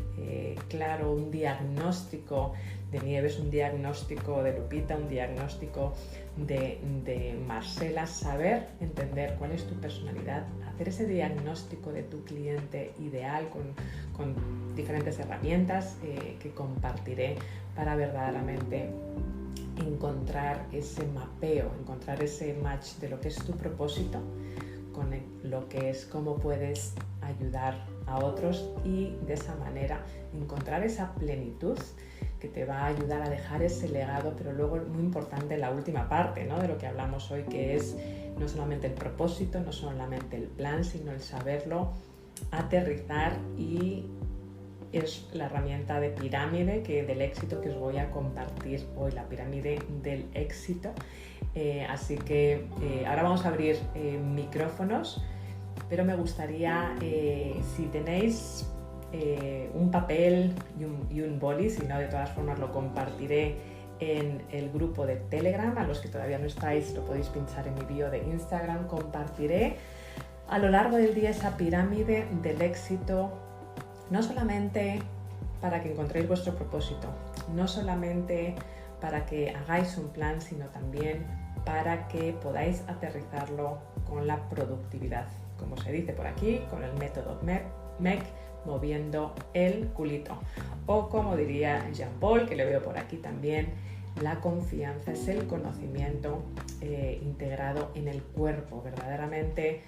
claro un diagnóstico de Nieves, un diagnóstico de Lupita, un diagnóstico de Marcela, saber entender cuál es tu personalidad, hacer ese diagnóstico de tu cliente ideal con diferentes herramientas que compartiré para verdaderamente encontrar ese mapeo, encontrar ese match de lo que es tu propósito con lo que es cómo puedes ayudar a otros y de esa manera encontrar esa plenitud que te va a ayudar a dejar ese legado, pero luego muy importante la última parte, ¿no?, de lo que hablamos hoy, que es no solamente el propósito, no solamente el plan, sino el saberlo aterrizar, y es la herramienta de pirámide del éxito que os voy a compartir hoy, la pirámide del éxito. Así que ahora vamos a abrir micrófonos, pero me gustaría, si tenéis un papel y un boli, si no, de todas formas lo compartiré en el grupo de Telegram. A los que todavía no estáis, lo podéis pinchar en mi bio de Instagram. Compartiré a lo largo del día esa pirámide del éxito, no solamente para que encontréis vuestro propósito, no solamente para que hagáis un plan, sino también para que podáis aterrizarlo con la productividad, como se dice por aquí, con el método MEC, moviendo el culito. O como diría Jean-Paul, que le veo por aquí también, la confianza es el conocimiento integrado en el cuerpo. Verdaderamente,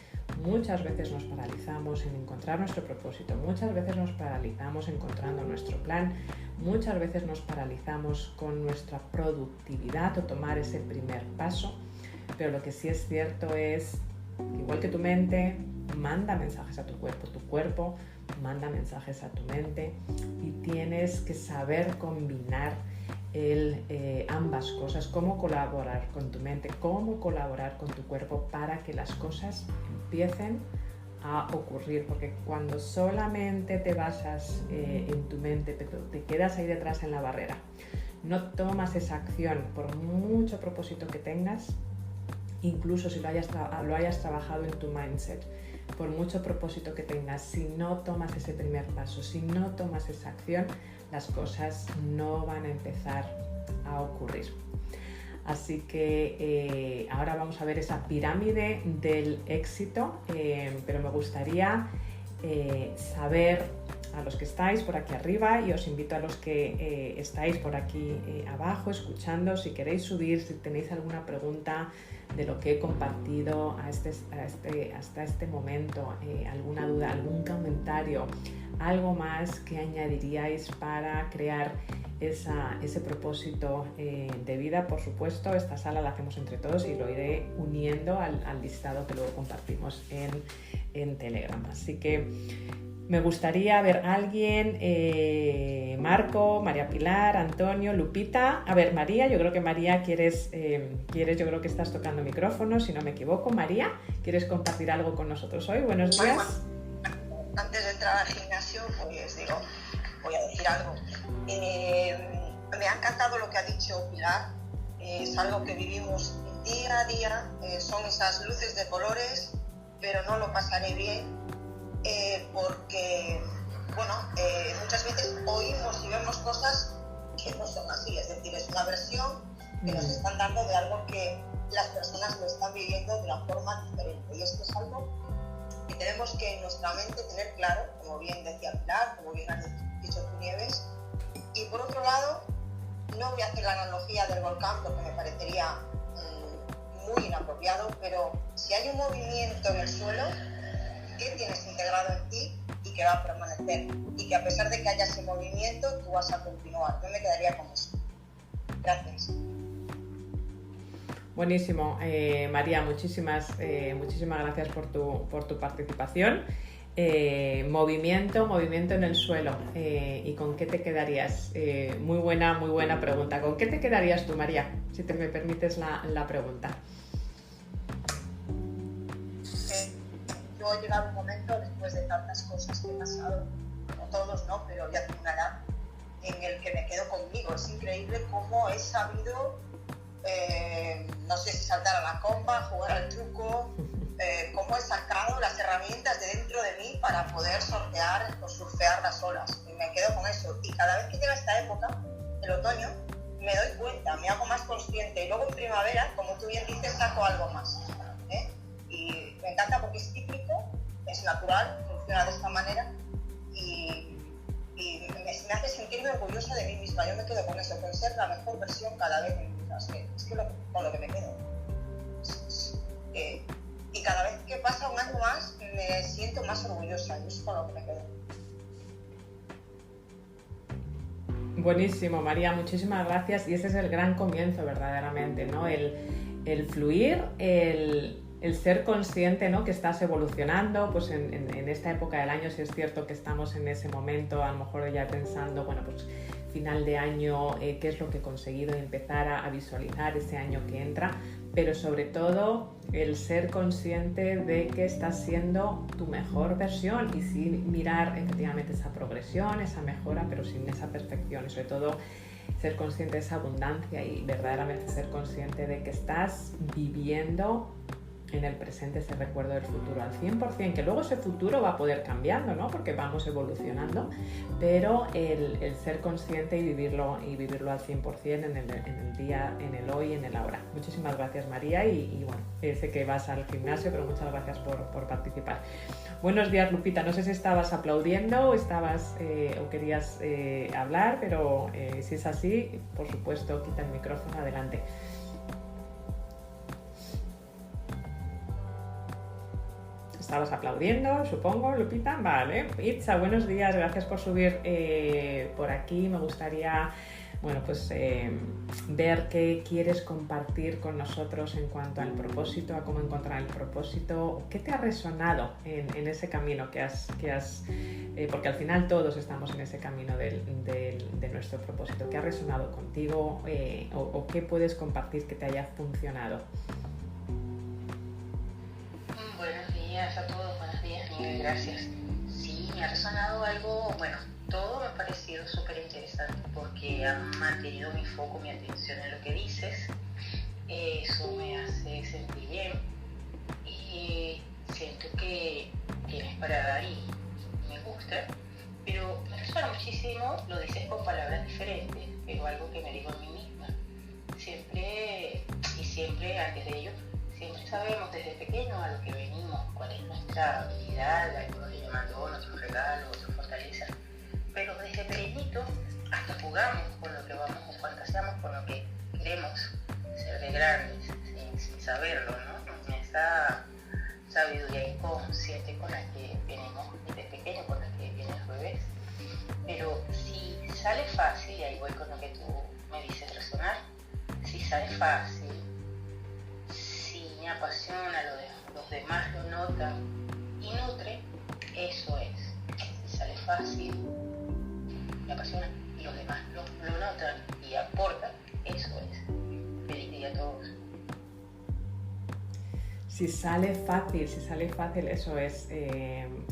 muchas veces nos paralizamos en encontrar nuestro propósito, muchas veces nos paralizamos encontrando nuestro plan, muchas veces nos paralizamos con nuestra productividad o tomar ese primer paso, pero lo que sí es cierto es, igual que tu mente manda mensajes a tu cuerpo manda mensajes a tu mente, y tienes que saber combinar ambas cosas, cómo colaborar con tu mente, cómo colaborar con tu cuerpo para que las cosas empiecen a ocurrir, porque cuando solamente te basas en tu mente, pero te quedas ahí detrás en la barrera, no tomas esa acción por mucho propósito que tengas, incluso si lo hayas trabajado en tu mindset, por mucho propósito que tengas, si no tomas ese primer paso, si no tomas esa acción, las cosas no van a empezar a ocurrir. Así que ahora vamos a ver esa pirámide del éxito, pero me gustaría saber, a los que estáis por aquí arriba, y os invito a los que estáis por aquí abajo escuchando, si queréis subir, si tenéis alguna pregunta de lo que he compartido hasta este momento, alguna duda, algún comentario, algo más que añadiríais para crear ese propósito de vida. Por supuesto, esta sala la hacemos entre todos y lo iré uniendo al listado que luego compartimos en Telegram. Así que me gustaría ver a alguien, Marco, María Pilar, Antonio, Lupita. A ver, María, yo creo que María quieres, yo creo que estás tocando micrófono, si no me equivoco. María, ¿quieres compartir algo con nosotros hoy? Buenos días. Antes de entrar al gimnasio, pues digo, voy a decir algo. Me ha encantado lo que ha dicho Pilar. Es algo que vivimos día a día, son esas luces de colores, pero no lo pasaré bien. Porque, bueno, muchas veces oímos y vemos cosas que no son así, es decir, es una versión que nos están dando de algo que las personas lo están viviendo de una forma diferente, y esto es algo que tenemos que en nuestra mente tener claro, como bien decía Pilar, como bien has dicho tú, Nieves. Y por otro lado, no voy a hacer la analogía del volcán porque me parecería muy inapropiado, pero si hay un movimiento en el suelo que tienes integrado en ti y que va a permanecer, y que a pesar de que haya ese movimiento, tú vas a continuar. Yo me quedaría con eso. Gracias. Buenísimo, María, muchísimas gracias por tu participación. Movimiento en el suelo. ¿Y con qué te quedarías? Muy buena pregunta. ¿Con qué te quedarías tú, María? Si me permites la pregunta. Yo he llegado un momento, después de tantas cosas que he pasado, como todos, ¿no? Pero ya tengo una edad en el que me quedo conmigo. Es increíble cómo he sabido, no sé si saltar a la comba, jugar al truco, cómo he sacado las herramientas de dentro de mí para poder sortear o surfear las olas. Y me quedo con eso. Y cada vez que llega esta época, el otoño, me doy cuenta, me hago más consciente. Y luego en primavera, como tú bien dices, saco algo más. Y me encanta porque es cíclico, es natural, funciona de esta manera y me hace sentirme orgullosa de mí misma. Yo me quedo con eso, con ser la mejor versión cada vez de mí misma. con lo que me quedo. Y cada vez que pasa un año más me siento más orgullosa, y eso es con lo que me quedo. Buenísimo, María, muchísimas gracias. Y ese es el gran comienzo verdaderamente, ¿no? El fluir, el ser consciente, ¿no? Que estás evolucionando, pues en esta época del año, si es cierto que estamos en ese momento, a lo mejor ya pensando, bueno, pues final de año, qué es lo que he conseguido, y empezar a visualizar ese año que entra, pero sobre todo el ser consciente de que estás siendo tu mejor versión, y sí mirar efectivamente esa progresión, esa mejora, pero sin esa perfección, y sobre todo ser consciente de esa abundancia y verdaderamente ser consciente de que estás viviendo en el presente ese recuerdo del futuro al 100%, que luego ese futuro va a poder cambiando, ¿no? Porque vamos evolucionando, pero el ser consciente y vivirlo al 100% en el día, en el hoy, en el ahora. Muchísimas gracias, María, y bueno, sé que vas al gimnasio, pero muchas gracias por participar. Buenos días, Lupita. No sé si estabas aplaudiendo o querías hablar, pero si es así, por supuesto, quita el micrófono, adelante. Estabas aplaudiendo, supongo, Lupita. Vale. Itza, buenos días, gracias por subir por aquí. Me gustaría, bueno, pues ver qué quieres compartir con nosotros en cuanto al propósito, a cómo encontrar el propósito. ¿Qué te ha resonado en ese camino que has porque al final todos estamos en ese camino de nuestro propósito? ¿Qué ha resonado contigo o qué puedes compartir que te haya funcionado? Buenos días a todos, buenos días, Miguel, gracias. Sí, me ha resonado algo, bueno, todo me ha parecido súper interesante porque ha mantenido mi foco, mi atención en lo que dices. Eso me hace sentir bien y siento que tienes para dar y me gusta, pero me resuena muchísimo, lo dices con palabras diferentes, pero algo que me digo a mí misma. Siempre antes de ello, siempre sabemos desde pequeños a lo que venimos, cuál es nuestra habilidad, algunos le llaman don, otros regalo, otros fortaleza. Pero desde pequeñito hasta jugamos con lo que vamos o fantaseamos con lo que queremos ser de grandes, sin saberlo, ¿no? Esa sabiduría inconsciente con la que venimos desde pequeños, con la que vienen los bebés. Pero si sale fácil, y ahí voy con lo que tú me dices resonar, si sale fácil, me apasiona, los demás lo notan y nutre, eso es. Si sale fácil, me apasiona y los demás lo notan y aportan, eso es. Feliz día a todos. Si sale fácil, eso es,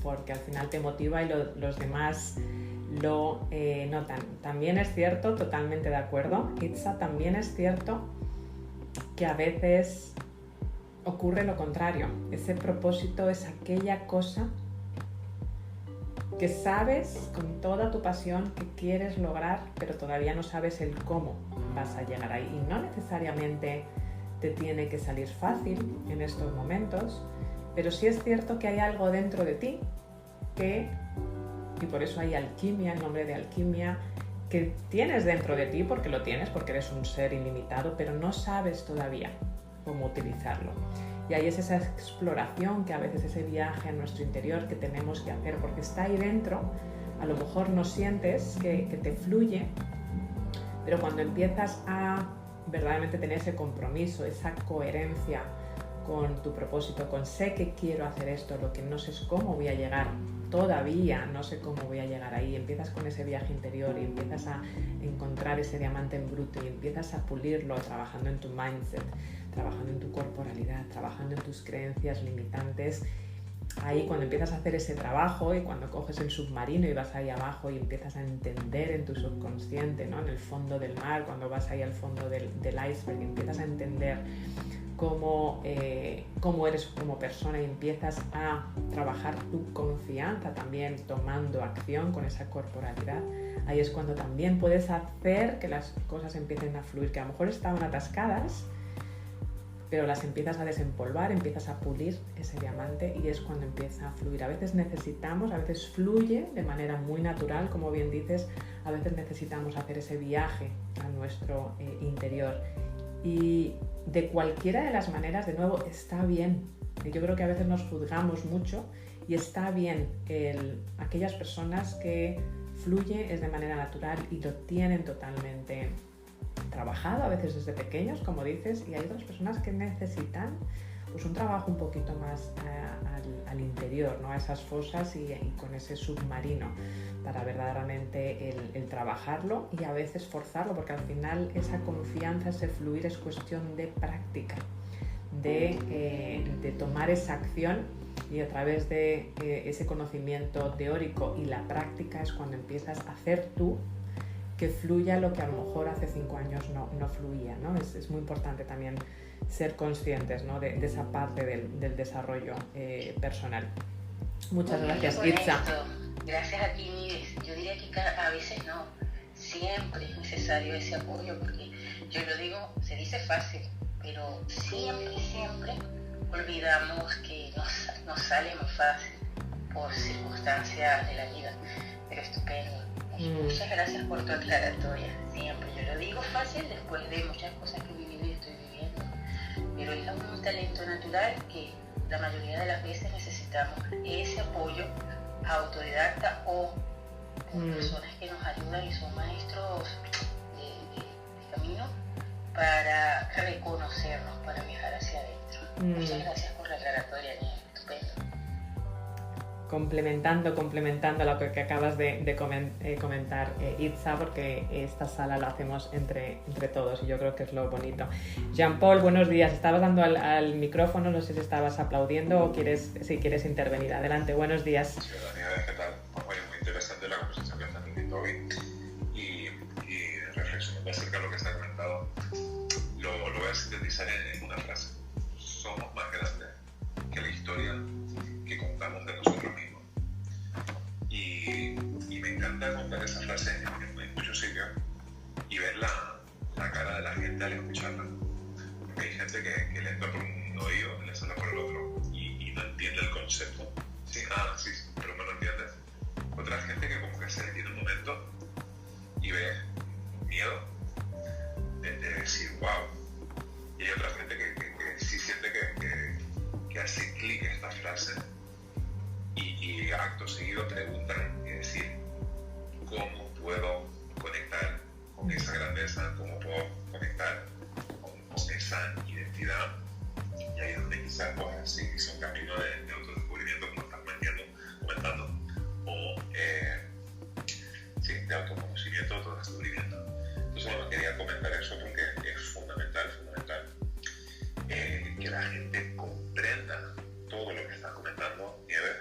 porque al final te motiva y los demás lo notan. También es cierto, totalmente de acuerdo, Itza, también es cierto que a veces ocurre lo contrario. Ese propósito es aquella cosa que sabes con toda tu pasión que quieres lograr, pero todavía no sabes el cómo vas a llegar ahí. Y no necesariamente te tiene que salir fácil en estos momentos, pero sí es cierto que hay algo dentro de ti y por eso hay alquimia, el nombre de alquimia, que tienes dentro de ti, porque lo tienes, porque eres un ser ilimitado, pero no sabes todavía cómo utilizarlo. Y ahí es esa exploración, que a veces ese viaje a nuestro interior que tenemos que hacer, porque está ahí dentro. A lo mejor no sientes que te fluye, pero cuando empiezas a verdaderamente tener ese compromiso, esa coherencia con tu propósito, con sé que quiero hacer esto, lo que no sé es cómo voy a llegar, todavía no sé cómo voy a llegar ahí, empiezas con ese viaje interior y empiezas a encontrar ese diamante en bruto y empiezas a pulirlo trabajando en tu mindset, trabajando en tu corporalidad, trabajando en tus creencias limitantes. Ahí cuando empiezas a hacer ese trabajo y cuando coges el submarino y vas ahí abajo y empiezas a entender en tu subconsciente, ¿no? En el fondo del mar, cuando vas ahí al fondo del iceberg, empiezas a entender cómo eres como persona y empiezas a trabajar tu confianza también tomando acción con esa corporalidad. Ahí es cuando también puedes hacer que las cosas empiecen a fluir, que a lo mejor estaban atascadas, pero las empiezas a desempolvar, empiezas a pulir ese diamante y es cuando empieza a fluir. A veces fluye de manera muy natural, como bien dices, a veces necesitamos hacer ese viaje a nuestro interior Y de cualquiera de las maneras, de nuevo, está bien. Yo creo que a veces nos juzgamos mucho y está bien aquellas personas que fluye es de manera natural y lo tienen totalmente trabajado, a veces desde pequeños, como dices, y hay otras personas que necesitan pues un trabajo un poquito más al interior, ¿no? A esas fosas y con ese submarino para verdaderamente el trabajarlo y a veces forzarlo, porque al final esa confianza, ese fluir es cuestión de práctica, de tomar esa acción, y a través de ese conocimiento teórico y la práctica es cuando empiezas a hacer tú que fluya lo que a lo mejor hace 5 años no fluía, ¿no? Es muy importante también ser conscientes, ¿no? de esa parte del desarrollo personal. Muchas gracias, Itza. Gracias a ti, Nieves. Yo diría que a veces no, siempre es necesario ese apoyo, porque yo lo digo, se dice fácil, pero siempre olvidamos que nos sale más fácil por circunstancias de la vida, pero estupendo. Muchas gracias por tu aclaratoria, siempre. Yo lo digo fácil después de muchas cosas que he vivido y estoy viviendo, pero es un talento natural que la mayoría de las veces necesitamos ese apoyo autodidacta o por personas que nos ayudan y son maestros de camino para reconocernos, para viajar hacia adentro. Muchas gracias por la aclaratoria, Nieves, estupendo. Complementando lo que acabas de comentar, Itza, porque esta sala la hacemos entre todos y yo creo que es lo bonito. Jean-Paul, buenos días. Estabas dando al micrófono, no sé si estabas aplaudiendo o si quieres intervenir. Adelante, buenos días. Sí, Daniela, ¿qué tal? Pues, muy interesante la conversación que están teniendo hoy y reflexionando acerca de lo que se ha comentado, lo voy a sintetizar en una frase. Somos más grandes que la historia que contamos de nosotros mismos. Y me encanta contar esa frase en muchos sitios y ver la cara de la gente al escucharla. Porque hay gente que le entra por un oído y le sale por el otro y no entiende el concepto. Sí, pero no lo entiendes. Otra gente que como que se detiene un momento y ve miedo de decir wow. Y hay otra gente que sí siente que hace clic esta frase y acto seguido preguntan y decir ¿cómo puedo conectar con esa grandeza? ¿Cómo puedo conectar con esa identidad? Y ahí es donde quizás pues sí es un camino de autodescubrimiento, como estás comentando, o de autoconocimiento, autodescubrimiento. Entonces bueno, quería comentar eso porque es fundamental que la gente comprenda todo lo que estás comentando, Nieves,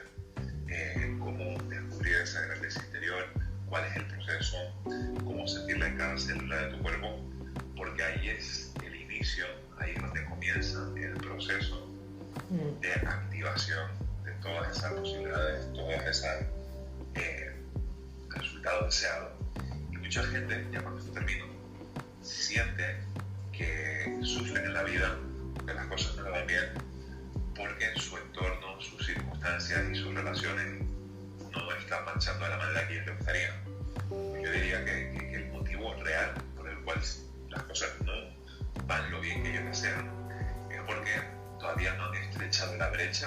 cómo descubrir esa grandeza interior, cuál es el proceso, cómo sentirla en cada célula de tu cuerpo, porque ahí es el inicio, ahí es donde comienza el proceso de activación de todas esas posibilidades, todas esas resultados deseados. Y mucha gente, ya cuando esto termino, siente que sufren en la vida, que las cosas no le van bien, porque en su entorno, sus circunstancias y sus relaciones no están marchando de la manera que ellos les gustaría. Yo diría que el motivo real por el cual las cosas no van lo bien que ellos desean es porque todavía no han estrechado la brecha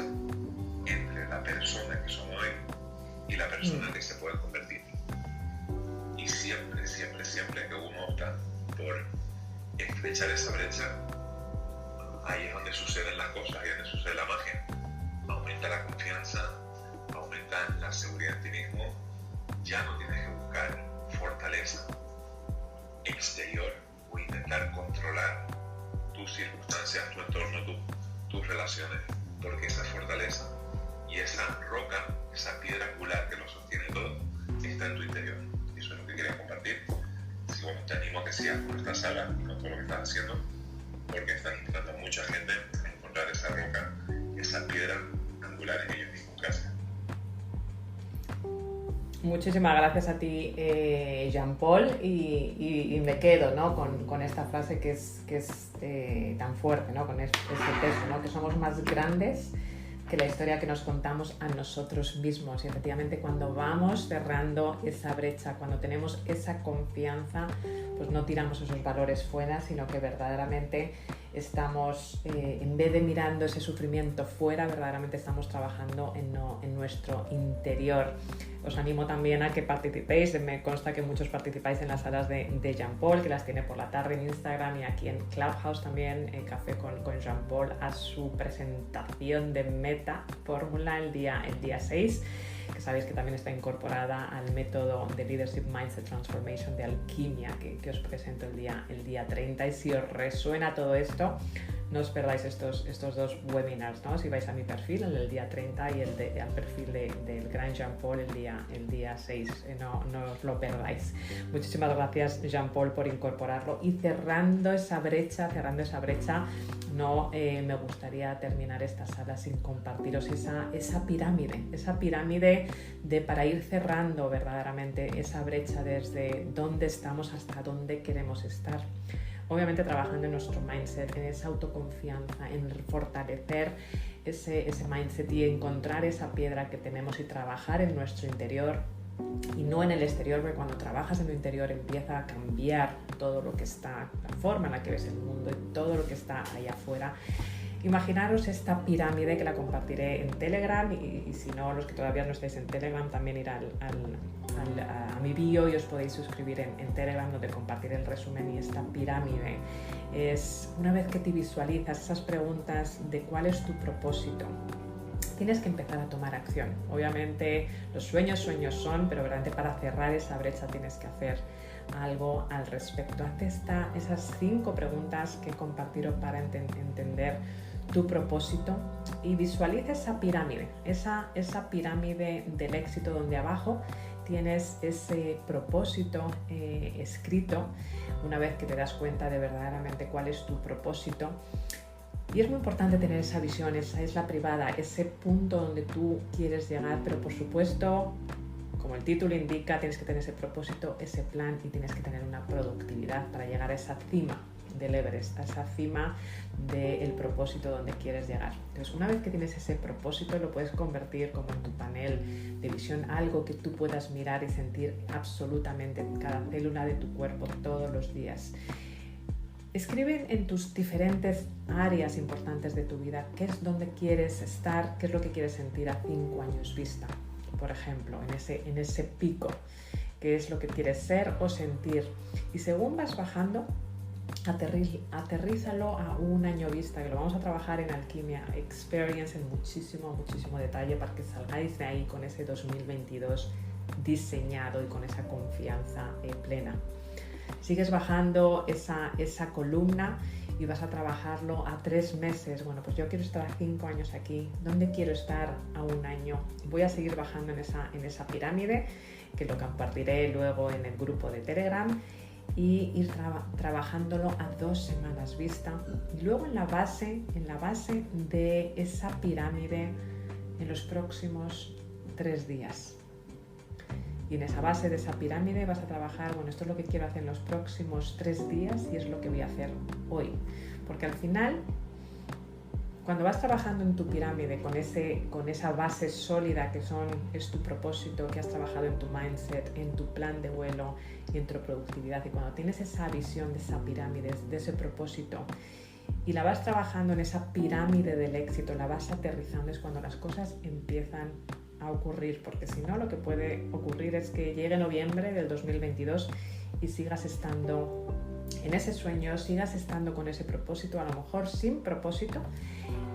entre la persona que son hoy y la persona que se puede convertir. Y siempre que uno opta por estrechar esa brecha, ahí es donde suceden las cosas, ahí es donde sucede la magia. Aumenta la confianza, aumenta la seguridad en ti mismo, ya no tienes que buscar fortaleza exterior o intentar controlar tus circunstancias, tu entorno, tus relaciones, porque esa fortaleza y esa roca, esa piedra angular que lo sostiene todo, está en tu interior. Eso es lo que quería compartir. Si bueno, te animo a que sigas con esta sala y con todo lo que estás haciendo, porque estás invitando a mucha gente a encontrar esa roca, esa piedra angular en ellos mismos. Gracias. Muchísimas gracias a ti, Jean-Paul, y me quedo, ¿no? con esta frase que es tan fuerte, ¿no? Con ese peso, ¿no? Que somos más grandes que la historia que nos contamos a nosotros mismos. Y efectivamente cuando vamos cerrando esa brecha, cuando tenemos esa confianza, pues no tiramos esos valores fuera, sino que verdaderamente estamos, en vez de mirando ese sufrimiento fuera, verdaderamente estamos trabajando en nuestro interior. Os animo también a que participéis, me consta que muchos participáis en las salas de Jean-Paul, que las tiene por la tarde en Instagram y aquí en Clubhouse también, en Café con Jean-Paul, a su presentación de Meta Fórmula el día 6, que sabéis que también está incorporada al método de Leadership Mindset Transformation de Alquimia que os presento el día 30. Y si os resuena todo esto, no os perdáis estos dos webinars, ¿no? Si vais a mi perfil, el del día 30 y al perfil del Gran Jean-Paul el día 6, no os lo perdáis. Muchísimas gracias, Jean-Paul, por incorporarlo. Y cerrando esa brecha, no me gustaría terminar esta sala sin compartiros esa pirámide para ir cerrando verdaderamente esa brecha desde dónde estamos hasta dónde queremos estar. Obviamente trabajando en nuestro mindset, en esa autoconfianza, en fortalecer ese mindset y encontrar esa piedra que tenemos y trabajar en nuestro interior y no en el exterior, porque cuando trabajas en tu interior empieza a cambiar todo lo que está, la forma en la que ves el mundo y todo lo que está ahí afuera. Imaginaros esta pirámide que la compartiré en Telegram y si no, los que todavía no estáis en Telegram, también ir a mi bio y os podéis suscribir en Telegram, donde compartiré el resumen. Y esta pirámide es, una vez que te visualizas esas preguntas de cuál es tu propósito, tienes que empezar a tomar acción. Obviamente los sueños son, pero realmente para cerrar esa brecha tienes que hacer algo al respecto. Hazte esas 5 preguntas que compartiros para entender tu propósito y visualiza esa pirámide, esa pirámide del éxito, donde abajo tienes ese propósito escrito. Una vez que te das cuenta de verdaderamente cuál es tu propósito, y es muy importante tener esa visión, esa es la privada, ese punto donde tú quieres llegar, pero por supuesto, como el título indica, tienes que tener ese propósito, ese plan, y tienes que tener una productividad para llegar a esa cima del Everest, a esa cima del propósito donde quieres llegar. Entonces, una vez que tienes ese propósito, lo puedes convertir como en tu panel de visión, algo que tú puedas mirar y sentir absolutamente en cada célula de tu cuerpo todos los días. Escribe en tus diferentes áreas importantes de tu vida qué es donde quieres estar, qué es lo que quieres sentir a 5 años vista, por ejemplo, en ese pico, qué es lo que quieres ser o sentir. Y según vas bajando, aterrízalo a 1 año vista, que lo vamos a trabajar en Alquimia Experience en muchísimo detalle, para que salgáis de ahí con ese 2022 diseñado y con esa confianza plena. Sigues bajando esa columna y vas a trabajarlo a 3 meses. Bueno, pues yo quiero estar a 5 años aquí. ¿Dónde quiero estar a 1 año? Voy a seguir bajando en esa pirámide, que lo compartiré luego en el grupo de Telegram, y ir trabajándolo a 2 semanas vista. Y luego en la base de esa pirámide, en los próximos 3 días. Y en esa base de esa pirámide vas a trabajar, bueno, esto es lo que quiero hacer en los próximos 3 días y es lo que voy a hacer hoy. Porque al final, cuando vas trabajando en tu pirámide con esa base sólida que es tu propósito, que has trabajado en tu mindset, en tu plan de vuelo y en tu productividad, y cuando tienes esa visión de esa pirámide, de ese propósito, y la vas trabajando en esa pirámide del éxito, la vas aterrizando, es cuando las cosas empiezan a ocurrir, porque si no, lo que puede ocurrir es que llegue noviembre del 2022 y sigas estando en ese sueño, sigas estando con ese propósito, a lo mejor sin propósito,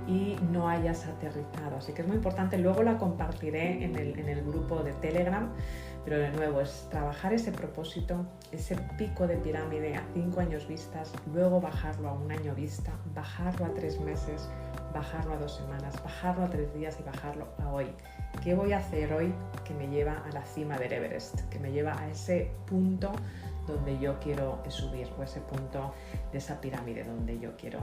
y no hayas aterrizado. Así que es muy importante, luego la compartiré en el grupo de Telegram, pero de nuevo es trabajar ese propósito, ese pico de pirámide a 5 años vistas, luego bajarlo a 1 año vista, bajarlo a 3 meses, bajarlo a 2 semanas, bajarlo a 3 días y bajarlo a hoy. ¿Qué voy a hacer hoy que me lleva a la cima del Everest? Que me lleva a ese punto donde yo quiero subir, o ese punto de esa pirámide donde yo quiero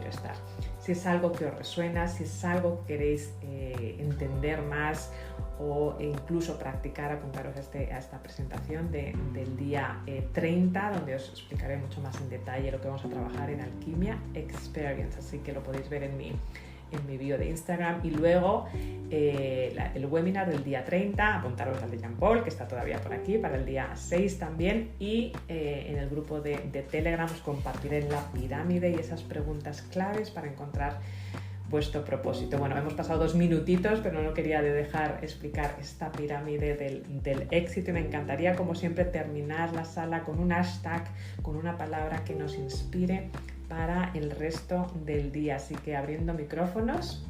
estar. Si es algo que os resuena, si es algo que queréis entender más o incluso practicar, apuntaros a esta presentación del día 30, donde os explicaré mucho más en detalle lo que vamos a trabajar en Alquimia Experience, así que lo podéis ver en en mi bio de Instagram. Y luego el webinar del día 30, apuntaros al de Jean Paul, que está todavía por aquí, para el día 6 también. Y en el grupo de Telegram os compartiré la pirámide y esas preguntas claves para encontrar vuestro propósito. Bueno, hemos pasado 2 minutitos, pero no quería dejar explicar esta pirámide del éxito, y me encantaría, como siempre, terminar la sala con un hashtag, con una palabra que nos inspire para el resto del día. Así que abriendo micrófonos.